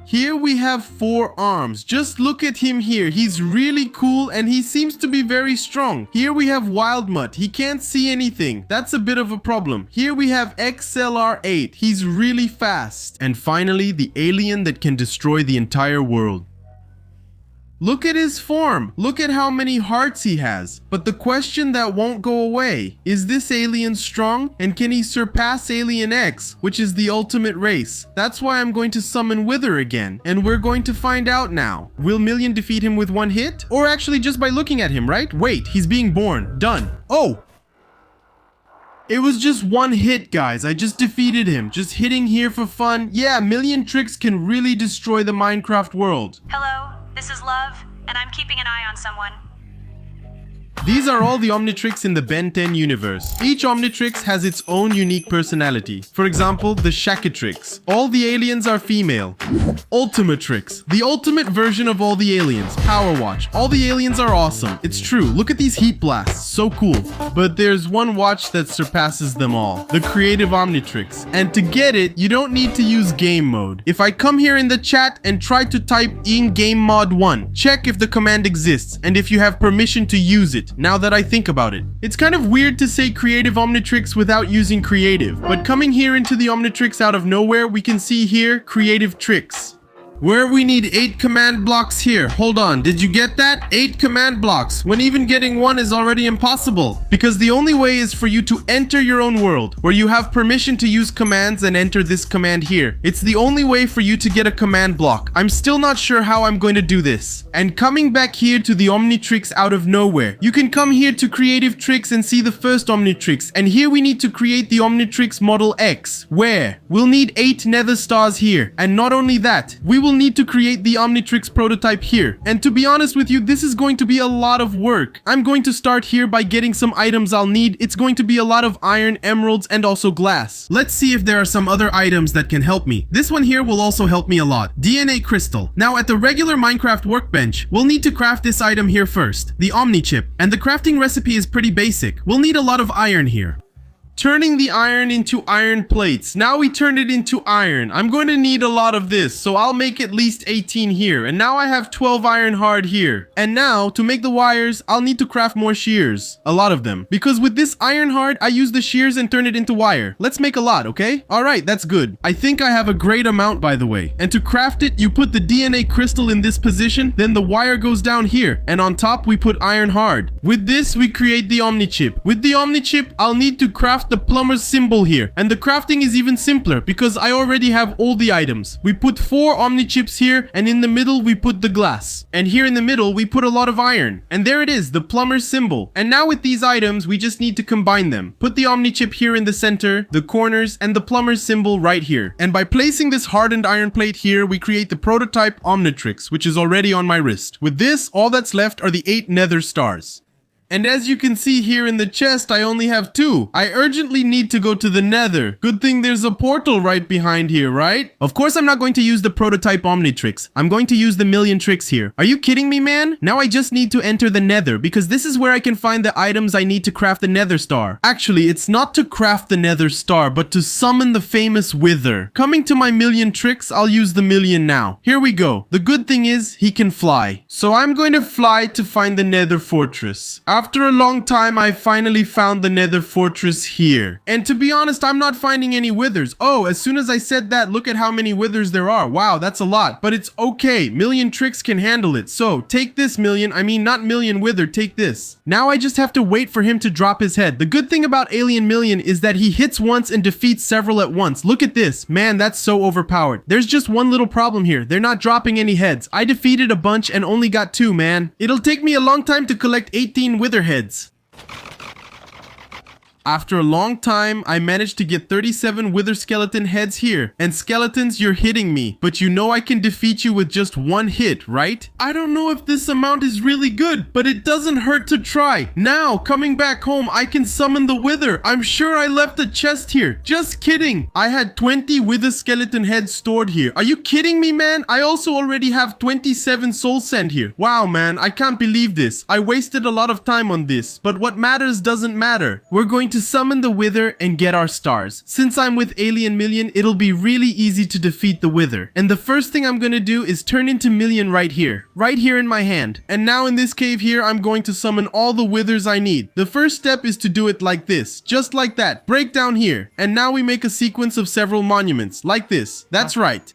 Here we have 4 arms. Just look at him here. He's really cool and he seems to be very strong. Here we have Wildmutt. He can't see anything. That's a bit of a problem. Here we have XLR8. He's really fast. And finally, the alien that can destroy the entire world. Look at his form. Look at how many hearts he has. But the question that won't go away, is this alien strong? And can he surpass Alien X, which is the ultimate race? That's why I'm going to summon Wither again. And we're going to find out now. Will Million defeat him with one hit? Or actually just by looking at him, right? Wait, he's being born. Done. Oh! It was just one hit, guys. I just defeated him. Just hitting here for fun. Yeah, BiOmnitrix can really destroy the Minecraft world. Hello, this is Love, and I'm keeping an eye on someone. These are all the Omnitrix in the Ben 10 universe. Each Omnitrix has its own unique personality. For example, the Shakitrix. All the aliens are female. Ultimatrix, the ultimate version of all the aliens. Power Watch. All the aliens are awesome. It's true. Look at these heat blasts. So cool. But there's one watch that surpasses them all. The Creative Omnitrix. And to get it, you don't need to use game mode. If I come here in the chat and try to type in game mod 1, check if the command exists and if you have permission to use it. Now that I think about it, it's kind of weird to say Creative Omnitrix without using creative, but coming here into the Omnitrix out of nowhere, we can see here Creative Tricks, where we need 8 command blocks here. Hold on, did you get that? 8 command blocks, when even getting one is already impossible. Because the only way is for you to enter your own world, where you have permission to use commands and enter this command here. It's the only way for you to get a command block. I'm still not sure how I'm going to do this. And coming back here to the Omnitrix out of nowhere, you can come here to Creative Tricks and see the first Omnitrix. And here we need to create the Omnitrix Model X, where we'll need 8 nether stars here. And not only that, we will need to create the Omnitrix prototype here. And to be honest with you, this is going to be a lot of work. I'm going to start here by getting some items I'll need. It's going to be a lot of iron, emeralds, and also glass. Let's see if there are some other items that can help me. This one here will also help me a lot. DNA crystal. Now at the regular Minecraft workbench, we'll need to craft this item here first, the Omni chip. And the crafting recipe is pretty basic. We'll need a lot of iron here. Turning the iron into iron plates. Now we turned it into iron. I'm going to need a lot of this, so I'll make at least 18 here. And now I have 12 iron hard here. And now, to make the wires, I'll need to craft more shears. A lot of them. Because with this iron hard, I use the shears and turn it into wire. Let's make a lot, okay? Alright, that's good. I think I have a great amount, by the way. And to craft it, you put the DNA crystal in this position, then the wire goes down here. And on top, we put iron hard. With this, we create the Omni chip. With the Omni chip, I'll need to craft the plumber's symbol here, and the crafting is even simpler because I already have all the items. We put 4 Omni chips here, and in the middle we put the glass, and here in the middle we put a lot of iron, and there it is, the plumber's symbol. And now with these items we just need to combine them. Put the Omni chip here in the center, the corners, and the plumber's symbol right here. And by placing this hardened iron plate here, we create the prototype Omnitrix, which is already on my wrist. With this, all that's left are the 8 nether stars. And as you can see here in the chest, I only have 2. I urgently need to go to the nether. Good thing there's a portal right behind here, right? Of course I'm not going to use the prototype Omnitrix. I'm going to use the BiOmnitrix here. Are you kidding me, man? Now I just need to enter the nether because this is where I can find the items I need to craft the nether star. Actually, it's not to craft the nether star, but to summon the famous Wither. Coming to my BiOmnitrix, I'll use the Million now. Here we go. The good thing is he can fly. So I'm going to fly to find the nether fortress. After a long time, I finally found the nether fortress here. And to be honest, I'm not finding any withers. Oh, as soon as I said that, look at how many withers there are. Wow, that's a lot. But it's okay. BiOmnitrix can handle it. So, take this not Million Wither, take this. Now I just have to wait for him to drop his head. The good thing about Alien Million is that he hits once and defeats several at once. Look at this. Man, that's so overpowered. There's just one little problem here. They're not dropping any heads. I defeated a bunch and only got 2, man. It'll take me a long time to collect 18 wither heads. After a long time, I managed to get 37 wither skeleton heads here. And skeletons, you're hitting me, but you know I can defeat you with just one hit, right? I don't know if this amount is really good, but it doesn't hurt to try. Now, coming back home, I can summon the wither. I'm sure I left a chest here. Just kidding. I had 20 wither skeleton heads stored here. Are you kidding me, man? I also already have 27 soul sand here. Wow, man, I can't believe this. I wasted a lot of time on this, but what matters doesn't matter. We're going to summon the wither and get our stars. Since I'm with Alien Million, it'll be really easy to defeat the wither. And the first thing I'm gonna do is turn into Million right here in my hand. And now in this cave here, I'm going to summon all the withers I need. The first step is to do it like this, just like that. Break down here. And now we make a sequence of several monuments, like this. That's right.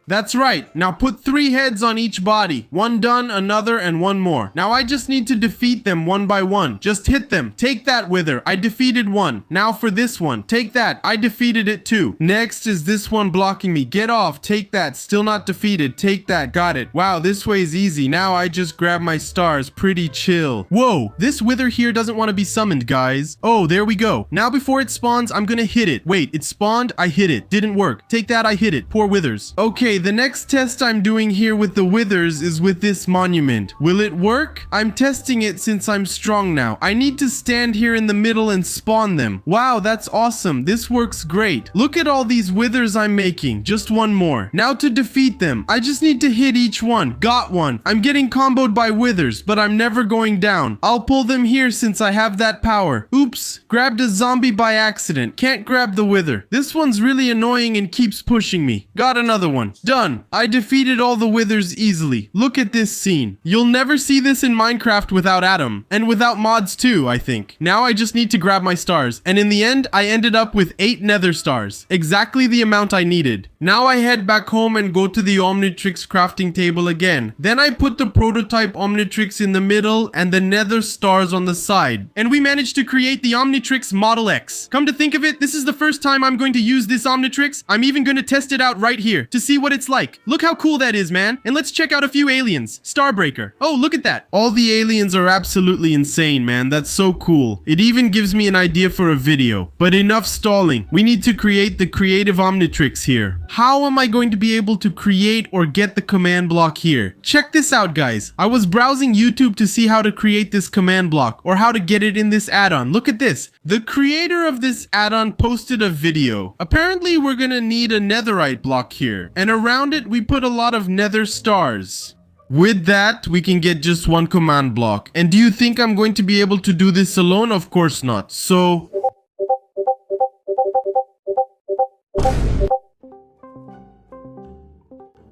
That's right. Now put 3 heads on each body. One done, another, and one more. Now I just need to defeat them one by one. Just hit them. Take that, Wither. I defeated one. Now for this one. Take that. I defeated it too. Next is this one blocking me. Get off. Take that. Still not defeated. Take that. Got it. Wow, this way is easy. Now I just grab my stars. Pretty chill. Whoa, this Wither here doesn't want to be summoned, guys. Oh, there we go. Now before it spawns, I'm gonna hit it. Wait, it spawned. I hit it. Didn't work. Take that. I hit it. Poor Withers. Okay, the next test I'm doing here with the Withers is with this monument. Will it work? I'm testing it since I'm strong now. I need to stand here in the middle and spawn them. Wow, that's awesome. This works great. Look at all these Withers I'm making. Just one more. Now to defeat them, I just need to hit each one. Got one. I'm getting comboed by Withers, but I'm never going down. I'll pull them here since I have that power. Oops, grabbed a zombie by accident. Can't grab the Wither. This one's really annoying and keeps pushing me. Got another one. Done. I defeated all the Withers easily. Look at this scene. You'll never see this in Minecraft without Adam. And without mods too, I think. Now I just need to grab my stars. And in the end, I ended up with 8 nether stars. Exactly the amount I needed. Now I head back home and go to the Omnitrix crafting table again. Then I put the prototype Omnitrix in the middle and the nether stars on the side. And we managed to create the Omnitrix Model X. Come to think of it, this is the first time I'm going to use this Omnitrix. I'm even going to test it out right here to see what it's like. Look how cool that is, man. And let's check out a few aliens. Starbreaker. Oh, look at that. All the aliens are absolutely insane, man. That's so cool. It even gives me an idea for a video. But enough stalling. We need to create the creative Omnitrix here. How am I going to be able to create or get the command block here? Check this out, guys. I was browsing YouTube to see how to create this command block or how to get it in this add-on. Look at this. The creator of this add-on posted a video. Apparently, we're gonna need a netherite block here. And around it, we put a lot of nether stars. With that, we can get just one command block. And do you think I'm going to be able to do this alone? Of course not. So...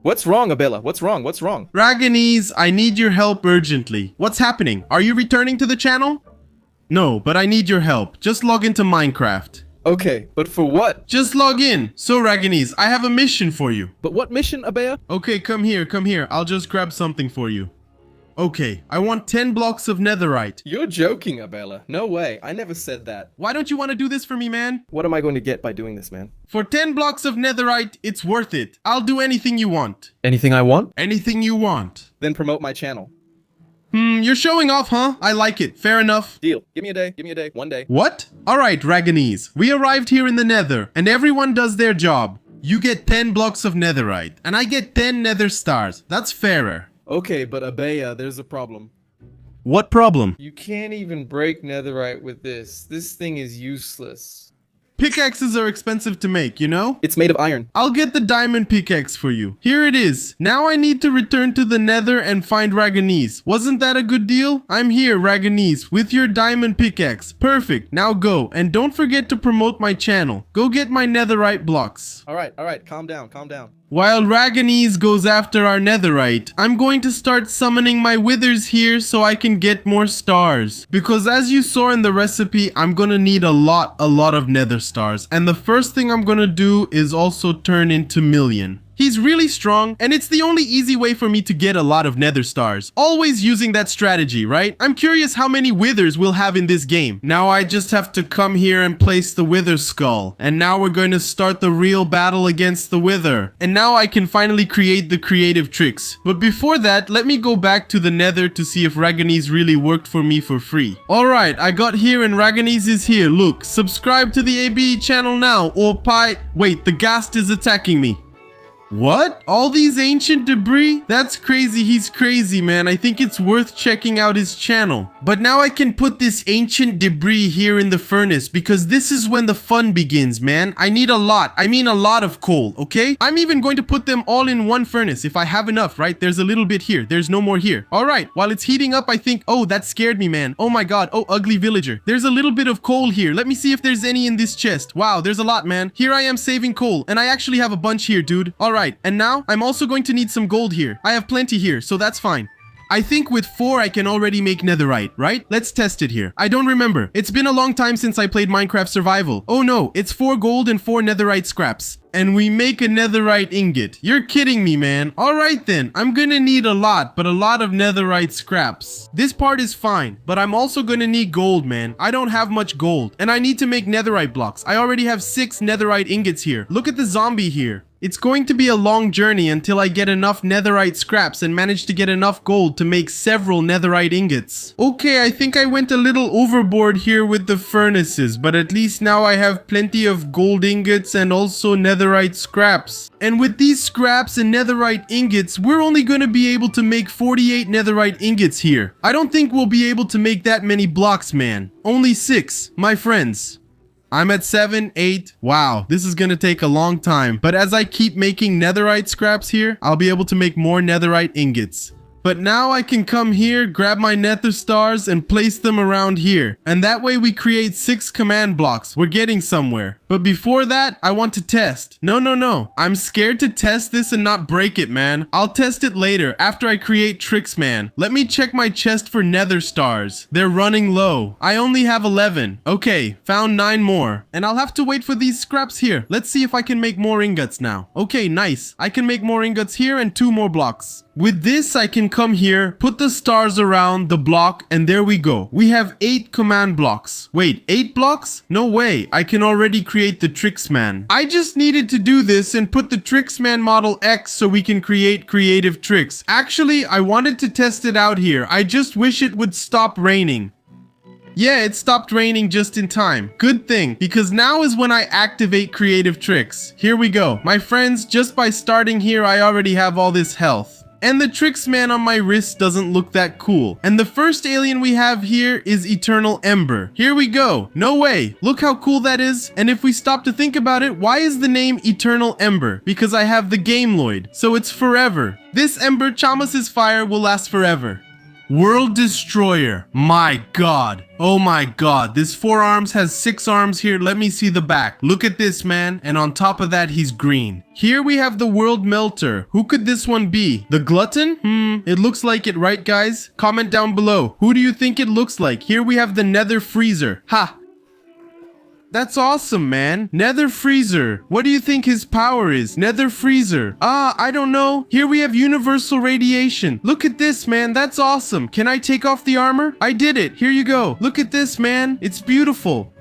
What's wrong, Abella? What's wrong? What's wrong? Raganese, I need your help urgently. What's happening? Are you returning to the channel? No, but I need your help. Just log into Minecraft. Okay, but for what? Just log in. So, Raganese, I have a mission for you. But what mission, Abella? Okay, come here, come here. I'll just grab something for you. Okay, I want 10 blocks of netherite. You're joking, Abella. No way. I never said that. Why don't you want to do this for me, man? What am I going to get by doing this, man? For 10 blocks of netherite, it's worth it. I'll do anything you want. Anything I want? Anything you want. Then promote my channel. You're showing off, huh? I like it. Fair enough. Deal. Give me a day. Give me a day. One day. What? Alright, Raganese. We arrived here in the nether, and everyone does their job. You get 10 blocks of netherite, and I get 10 nether stars. That's fairer. Okay, but Abella, there's a problem. What problem? You can't even break netherite with this. This thing is useless. Pickaxes are expensive to make, you know? It's made of iron. I'll get the diamond pickaxe for you. Here it is. Now I need to return to the nether and find Raganese. Wasn't that a good deal? I'm here, Raganese, with your diamond pickaxe. Perfect. Now go. And don't forget to promote my channel. Go get my netherite blocks. Alright, calm down, calm down. While Raganese goes after our netherite, I'm going to start summoning my withers here so I can get more stars. Because as you saw in the recipe, I'm gonna need a lot of nether stars. And the first thing I'm gonna do is also turn into Million. He's really strong, and it's the only easy way for me to get a lot of nether stars. Always using that strategy, right? I'm curious how many withers we'll have in this game. Now I just have to come here and place the wither skull. And now we're going to start the real battle against the wither. And now I can finally create the creative tricks. But before that, let me go back to the nether to see if Raganese really worked for me for free. Alright, I got here and Raganese is here. Look, subscribe to the ABE channel now or Wait, the ghast is attacking me. What? All these ancient debris? That's crazy. He's crazy, man. I think it's worth checking out his channel. But now I can put this ancient debris here in the furnace because this is when the fun begins, man. I need a lot. I mean a lot of coal, okay? I'm even going to put them all in one furnace if I have enough, right? There's a little bit here. There's no more here. All right. While it's heating up, I think... Oh, that scared me, man. Oh my god. Oh, ugly villager. There's a little bit of coal here. Let me see if there's any in this chest. Wow, there's a lot, man. Here I am saving coal. And I actually have a bunch here, dude. All right. And now I'm also going to need some gold here. I have plenty here, so that's fine. I think with 4 I can already make netherite, right? Let's test it here. I don't remember. It's been a long time since I played Minecraft Survival. Oh no, it's 4 gold and 4 netherite scraps. And we make a netherite ingot. You're kidding me, man. Alright then, I'm gonna need a lot of netherite scraps. This part is fine, but I'm also gonna need gold, man. I don't have much gold, and I need to make netherite blocks. I already have 6 netherite ingots here. Look at the zombie here. It's going to be a long journey until I get enough netherite scraps and manage to get enough gold to make several netherite ingots. Okay, I think I went a little overboard here with the furnaces, but at least now I have plenty of gold ingots and also netherite scraps. And with these scraps and netherite ingots, we're only going to be able to make 48 netherite ingots here. I don't think we'll be able to make that many blocks, man. Only 6, my friends. I'm at 7, 8. Wow, this is gonna take a long time. But as I keep making netherite scraps here, I'll be able to make more netherite ingots. But now I can come here, grab my nether stars, and place them around here. And that way we create 6 command blocks. We're getting somewhere. But before that, I want to test. No. I'm scared to test this and not break it, man. I'll test it later, after I create tricks, man. Let me check my chest for nether stars. They're running low. I only have 11. Okay, found 9 more. And I'll have to wait for these scraps here. Let's see if I can make more ingots now. Okay, nice. I can make more ingots here and 2 more blocks. With this, I can come here, put the stars around the block, and there we go. We have 8 command blocks. Wait, 8 blocks? No way. I can already create the Trixman. I just needed to do this and put the Trixman model X so we can create creative tricks. Actually, I wanted to test it out here. I just wish it would stop raining. Yeah, it stopped raining just in time. Good thing, because now is when I activate creative tricks. Here we go. My friends, just by starting here, I already have all this health. And the Trixman on my wrist doesn't look that cool. And the first alien we have here is Eternal Ember. Here we go. No way. Look how cool that is. And if we stop to think about it, why is the name Eternal Ember? Because I have the Gameloid. So it's forever. This Ember, Chamus's fire, will last forever. World Destroyer. My god. Oh my god. This 4 arms has 6 arms here. Let me see the back. Look at this, man. And on top of that, he's green. Here we have the World Melter. Who could this one be? The Glutton? It looks like it, right, guys? Comment down below. Who do you think it looks like? Here we have the Nether Freezer. Ha! That's awesome, man. Nether Freezer. What do you think his power is? Nether Freezer. I don't know. Here we have Universal Radiation. Look at this, man. That's awesome. Can I take off the armor? I did it. Here you go. Look at this, man. It's beautiful.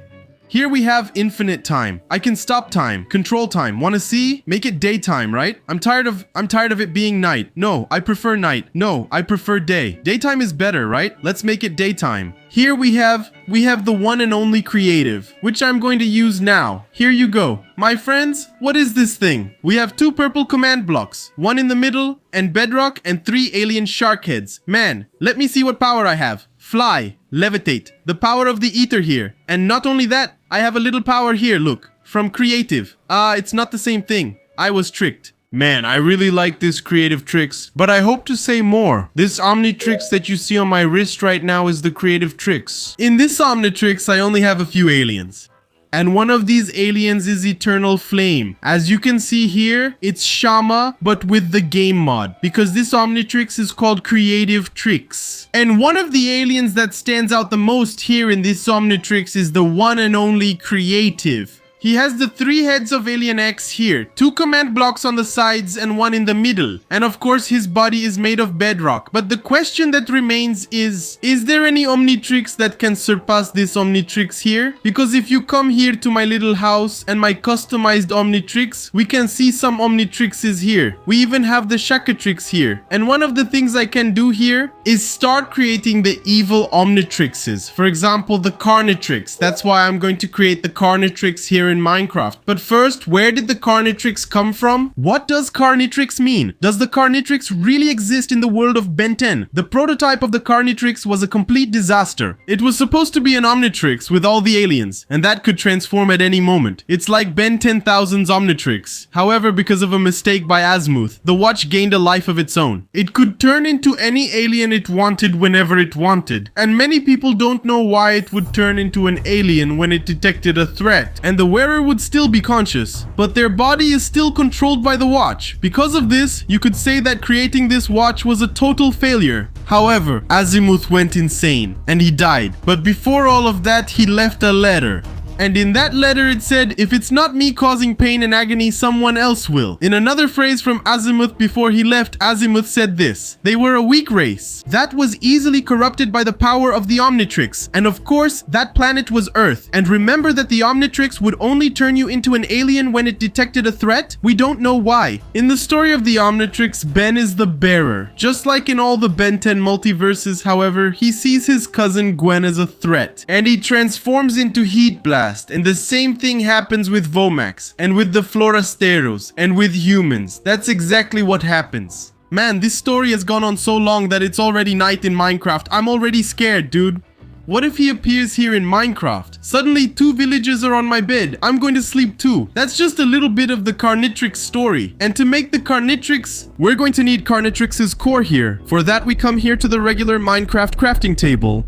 Here we have infinite time. I can stop time, control time. Want to see? Make it daytime, right? I'm tired of it being night. No, I prefer night. No, I prefer day. Daytime is better, right? Let's make it daytime. Here we have the one and only creative, which I'm going to use now. Here you go. My friends, what is this thing? We have 2 purple command blocks, 1 in the middle, and bedrock, and 3 alien shark heads. Man, let me see what power I have. Fly, levitate, the power of the ether here. And not only that, I have a little power here, look, from creative. It's not the same thing. I was tricked. Man, I really like this creative tricks, but I hope to say more. This Omnitrix that you see on my wrist right now is the creative tricks. In this Omnitrix, I only have a few aliens. And one of these aliens is Eternal Flame. As you can see here, it's Shama, but with the game mod. Because this Omnitrix is called Creative Tricks. And one of the aliens that stands out the most here in this Omnitrix is the one and only Creative. He has the 3 heads of Alien X here, 2 command blocks on the sides and 1 in the middle. And of course his body is made of bedrock. But the question that remains is there any Omnitrix that can surpass this Omnitrix here? Because if you come here to my little house and my customized Omnitrix, we can see some Omnitrixes here. We even have the Shakatrix here. And one of the things I can do here is start creating the evil Omnitrixes. For example, the Carnitrix. That's why I'm going to create the Carnitrix here in Minecraft. But first, where did the Carnitrix come from? What does Carnitrix mean? Does the Carnitrix really exist in the world of Ben 10? The prototype of the Carnitrix was a complete disaster. It was supposed to be an Omnitrix with all the aliens, and that could transform at any moment. It's like Ben 10,000's Omnitrix. However, because of a mistake by Azmuth, the watch gained a life of its own. It could turn into any alien it wanted whenever it wanted. And many people don't know why it would turn into an alien when it detected a threat. And the wearer would still be conscious, but their body is still controlled by the watch. Because of this, you could say that creating this watch was a total failure. However, Azmuth went insane, and he died. But before all of that, he left a letter. And in that letter it said, if it's not me causing pain and agony, someone else will. In another phrase from Azmuth before he left, Azmuth said this: they were a weak race that was easily corrupted by the power of the Omnitrix. And of course, that planet was Earth. And remember that the Omnitrix would only turn you into an alien when it detected a threat? We don't know why. In the story of the Omnitrix, Ben is the bearer. Just like in all the Ben 10 multiverses, however, he sees his cousin Gwen as a threat, and he transforms into Heat Blast. And the same thing happens with Vomax, and with the Florasteros, and with humans. That's exactly what happens. Man, this story has gone on so long that it's already night in Minecraft. I'm already scared, dude. What if he appears here in Minecraft? Suddenly 2 villagers are on my bed. I'm going to sleep too. That's just a little bit of the Carnitrix story. And to make the Carnitrix, we're going to need Carnitrix's core here. For that, we come here to the regular Minecraft crafting table.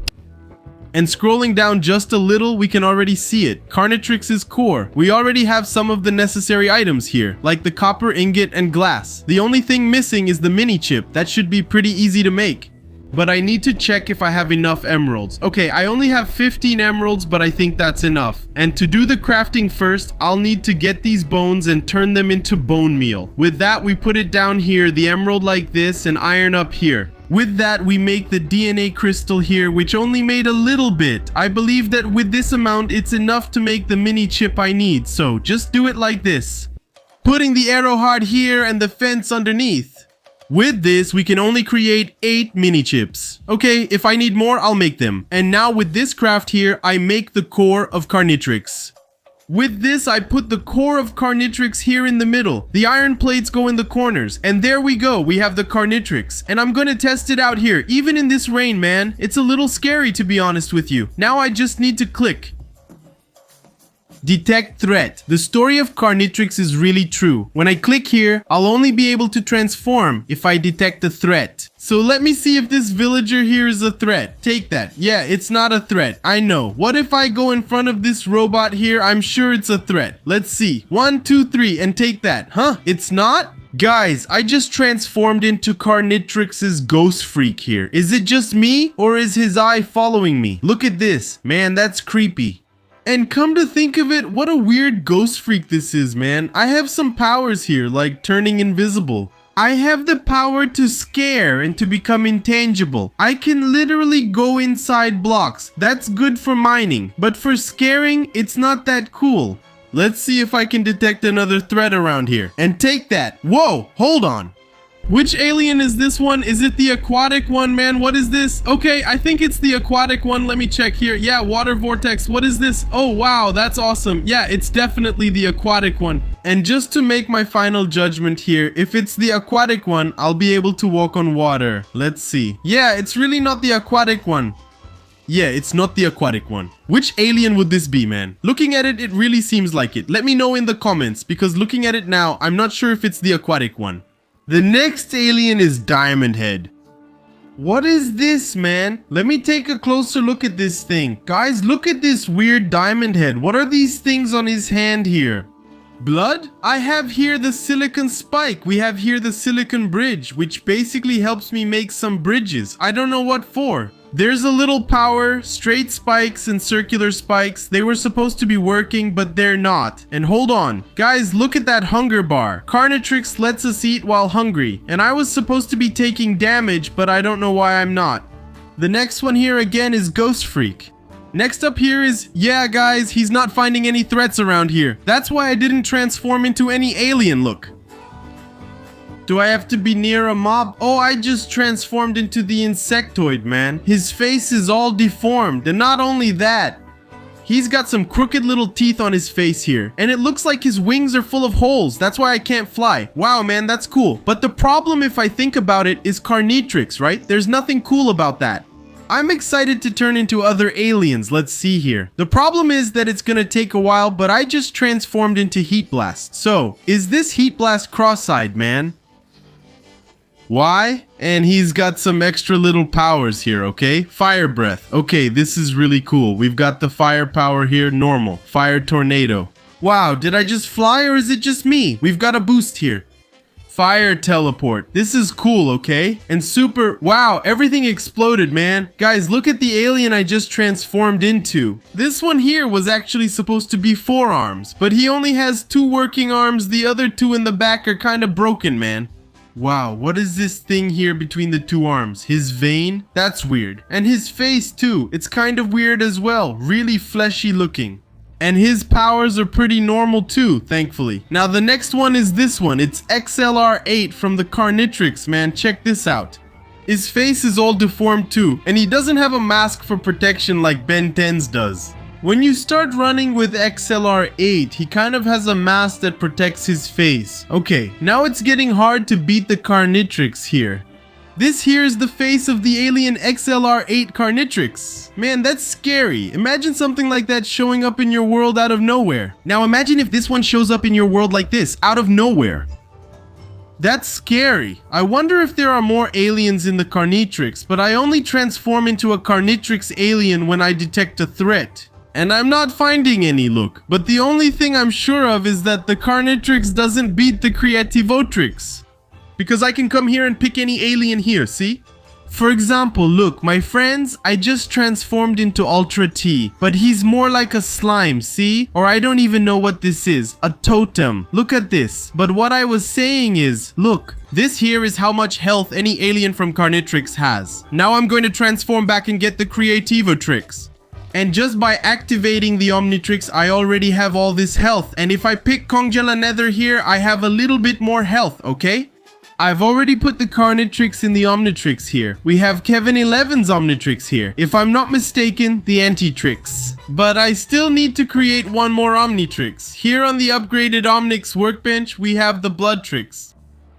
And scrolling down just a little, we can already see it. Carnitrix's core. We already have some of the necessary items here, like the copper ingot and glass. The only thing missing is the mini chip. That should be pretty easy to make. But I need to check if I have enough emeralds. Okay, I only have 15 emeralds, but I think that's enough. And to do the crafting first, I'll need to get these bones and turn them into bone meal. With that, we put it down here, the emerald like this, and iron up here. With that, we make the DNA crystal here, which only made a little bit. I believe that with this amount, it's enough to make the mini chip I need. So just do it like this. Putting the arrow heart here and the fence underneath. With this, we can only create 8 mini chips. Okay, if I need more, I'll make them. And now with this craft here, I make the core of Carnitrix. With this, I put the core of Carnitrix here in the middle. The iron plates go in the corners. And there we go, we have the Carnitrix. And I'm gonna test it out here, even in this rain, man. It's a little scary, to be honest with you. Now I just need to click. Detect threat. The story of Carnitrix is really true. When I click here, I'll only be able to transform if I detect a threat. So let me see if this villager here is a threat. Take that. Yeah, it's not a threat. I know. What if I go in front of this robot here? I'm sure it's a threat. Let's see. 1, 2, 3, and take that. Huh? It's not? Guys, I just transformed into Carnitrix's ghost freak here. Is it just me, or is his eye following me? Look at this. Man, that's creepy. And come to think of it, what a weird ghost freak this is, man. I have some powers here, like turning invisible. I have the power to scare and to become intangible. I can literally go inside blocks. That's good for mining. But for scaring, it's not that cool. Let's see if I can detect another threat around here. And take that. Whoa, hold on. Which alien is this one? Is it the aquatic one, man? What is this? Okay, I think it's the aquatic one. Let me check here. Yeah, water vortex. What is this? Oh, wow, that's awesome. Yeah, it's definitely the aquatic one. And just to make my final judgment here, if it's the aquatic one, I'll be able to walk on water. Let's see. Yeah, it's really not the aquatic one. Yeah, it's not the aquatic one. Which alien would this be, man? Looking at it, it really seems like it. Let me know in the comments, because looking at it now, I'm not sure if it's the aquatic one. The next alien is Diamond Head. What is this, man? Let me take a closer look at this thing. Guys, look at this weird Diamond Head. What are these things on his hand here? Blood? I have here the silicon spike. We have here the silicon bridge, which basically helps me make some bridges. I don't know what for. There's a little power, straight spikes and circular spikes. They were supposed to be working, but they're not. And hold on. Guys, look at that hunger bar. Carnitrix lets us eat while hungry. And I was supposed to be taking damage, but I don't know why I'm not. The next one here again is Ghost Freak. Next up here is, yeah guys, he's not finding any threats around here. That's why I didn't transform into any alien look. Do I have to be near a mob? Oh, I just transformed into the insectoid, man. His face is all deformed, and not only that, he's got some crooked little teeth on his face here. And it looks like his wings are full of holes. That's why I can't fly. Wow, man, that's cool. But the problem, if I think about it, is Carnitrix, right? There's nothing cool about that. I'm excited to turn into other aliens. Let's see here. The problem is that it's gonna take a while, but I just transformed into Heat Blast. So, is this Heat Blast cross-eyed, man? Why? And he's got some extra little powers here, okay? Fire breath. Okay, this is really cool. We've got the fire power here, normal. Fire tornado. Wow, did I just fly or is it just me? We've got a boost here. Fire teleport. This is cool, okay? And super, wow, everything exploded, man. Guys, look at the alien I just transformed into. This one here was actually supposed to be 4 arms, but he only has 2 working arms. The other 2 in the back are kind of broken, man. Wow, what is this thing here between the 2 arms? His vein? That's weird. And his face too. It's kind of weird as well. Really fleshy looking. And his powers are pretty normal too, thankfully. Now the next one is this one. It's XLR8 from the Carnitrix, man. Check this out. His face is all deformed too, and he doesn't have a mask for protection like Ben 10's does. When you start running with XLR8, he kind of has a mask that protects his face. Okay, now it's getting hard to beat the Carnitrix here. This here is the face of the alien XLR8 Carnitrix. Man, that's scary. Imagine something like that showing up in your world out of nowhere. Now imagine if this one shows up in your world like this, out of nowhere. That's scary. I wonder if there are more aliens in the Carnitrix, but I only transform into a Carnitrix alien when I detect a threat. And I'm not finding any, look. But the only thing I'm sure of is that the Carnitrix doesn't beat the Creativotrix. Because I can come here and pick any alien here, see? For example, look, my friends, I just transformed into Ultra T, but he's more like a slime, see? Or I don't even know what this is, a totem. Look at this. But what I was saying is, look, this here is how much health any alien from Carnitrix has. Now I'm going to transform back and get the Creativotrix. And just by activating the Omnitrix, I already have all this health. And if I pick Congeala Nether here, I have a little bit more health, okay? I've already put the Carnitrix in the Omnitrix here. We have Kevin 11's Omnitrix here. If I'm not mistaken, the Antitrix. But I still need to create one more Omnitrix. Here on the upgraded Omnix workbench, we have the Bloodtrix.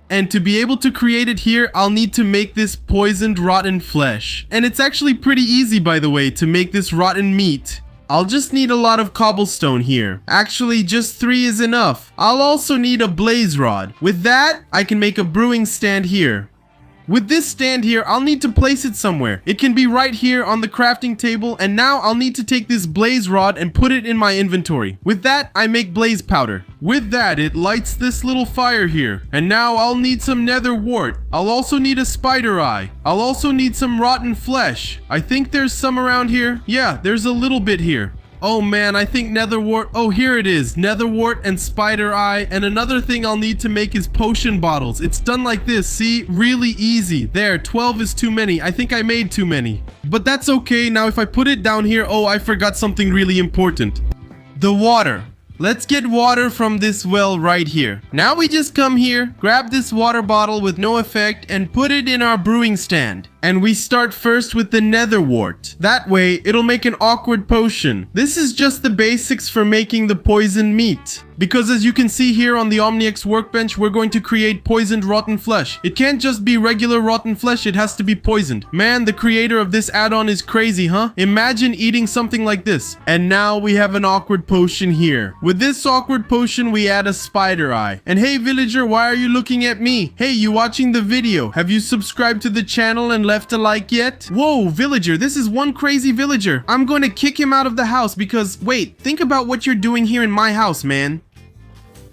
And to be able to create it here, I'll need to make this poisoned rotten flesh. And it's actually pretty easy, by the way, to make this rotten meat. I'll just need a lot of cobblestone here. Actually, just 3 is enough. I'll also need a blaze rod. With that, I can make a brewing stand here. With this stand here, I'll need to place it somewhere. It can be right here on the crafting table, and now I'll need to take this blaze rod and put it in my inventory. With that, I make blaze powder. With that, it lights this little fire here. And now I'll need some nether wart. I'll also need a spider eye. I'll also need some rotten flesh. I think there's some around here. Yeah, there's a little bit here. Oh man, I think nether wart. Oh, here it is. Nether wart and spider eye. And another thing I'll need to make is potion bottles. It's done like this, see? Really easy. There, 12 is too many. I think I made too many. But that's okay. Now if I put it down here, oh, I forgot something really important. The water. Let's get water from this well right here. Now we just come here, grab this water bottle with no effect, and put it in our brewing stand. And we start first with the nether wart. That way, it'll make an awkward potion. This is just the basics for making the poisoned meat. Because as you can see here on the Omnitrix workbench, we're going to create poisoned rotten flesh. It can't just be regular rotten flesh, it has to be poisoned. Man, the creator of this add-on is crazy, huh? Imagine eating something like this. And now we have an awkward potion here. With this awkward potion, we add a spider eye. And hey villager, why are you looking at me? Hey, you watching the video? Have you subscribed to the channel and left a like yet? Whoa, villager, this is one crazy villager. I'm going to kick him out of the house because, wait, think about what you're doing here in my house, man.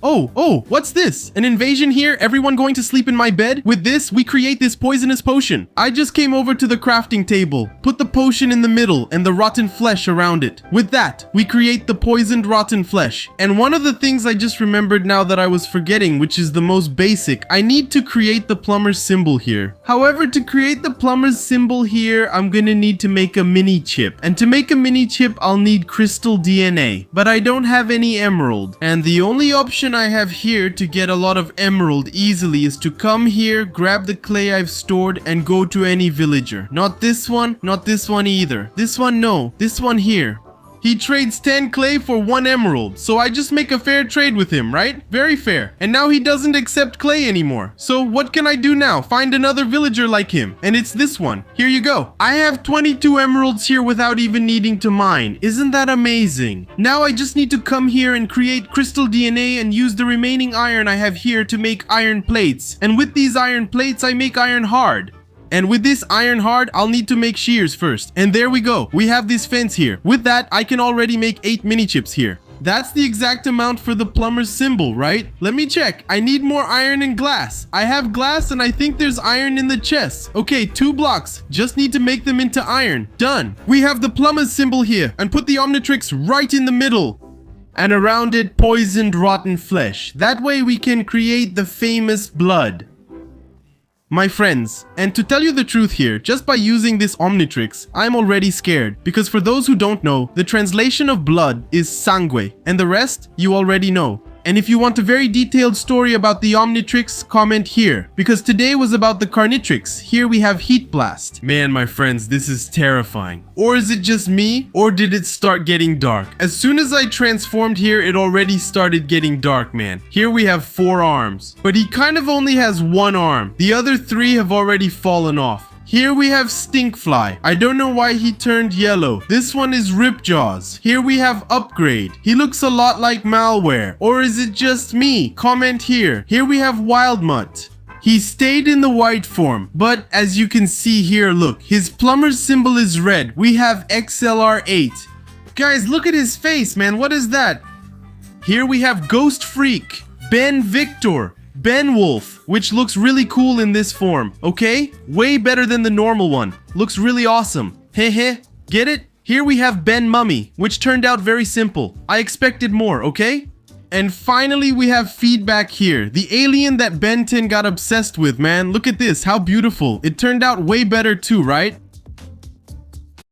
Oh, what's this? An invasion here? Everyone going to sleep in my bed? With this, we create this poisonous potion. I just came over to the crafting table, put the potion in the middle and the rotten flesh around it. With that, we create the poisoned rotten flesh. And one of the things I just remembered now that I was forgetting, which is the most basic, I need to create the plumber's symbol here. However, to create the plumber's symbol here, I'm gonna need to make a mini chip. And to make a mini chip, I'll need crystal DNA. But I don't have any emerald. And the only option I have here to get a lot of emerald easily is to come here, grab the clay I've stored, and go to any villager. Not this one, not this one either. This one, no. This one here. He trades 10 clay for 1 emerald, so I just make a fair trade with him, right? Very fair. And now he doesn't accept clay anymore. So what can I do now? Find another villager like him. And it's this one. Here you go. I have 22 emeralds here without even needing to mine. Isn't that amazing? Now I just need to come here and create crystal DNA and use the remaining iron I have here to make iron plates. And with these iron plates, I make iron hard. And with this iron hard, I'll need to make shears first. And there we go. We have this fence here. With that, I can already make 8 mini chips here. That's the exact amount for the plumber's symbol, right? Let me check. I need more iron and glass. I have glass and I think there's iron in the chest. Okay, 2 blocks. Just need to make them into iron. Done. We have the plumber's symbol here and put the Omnitrix right in the middle. And around it, poisoned rotten flesh. That way we can create the famous blood. My friends, and to tell you the truth here, just by using this Omnitrix, I'm already scared. Because for those who don't know, the translation of blood is sangue, and the rest you already know. And if you want a very detailed story about the Omnitrix, comment here. Because today was about the Carnitrix. Here we have Heat Blast. Man, my friends, this is terrifying. Or is it just me? Or did it start getting dark? As soon as I transformed here, it already started getting dark, man. Here we have 4 arms. But he kind of only has 1 arm. The other 3 have already fallen off. Here we have Stinkfly. I don't know why he turned yellow. This one is Ripjaws. Here we have Upgrade. He looks a lot like Malware. Or is it just me? Comment here. Here we have Wildmutt. He stayed in the white form, but as you can see here, look, his plumber's symbol is red. We have XLR8. Guys, look at his face, man. What is that? Here we have Ghost Freak, Ben Victor, Ben Wolf, which looks really cool in this form, okay? Way better than the normal one. Looks really awesome. Heh. Get it? Here we have Ben Mummy, which turned out very simple. I expected more, okay? And finally, we have Feedback here. The alien that Ben 10 got obsessed with, man. Look at this, how beautiful. It turned out way better too, right?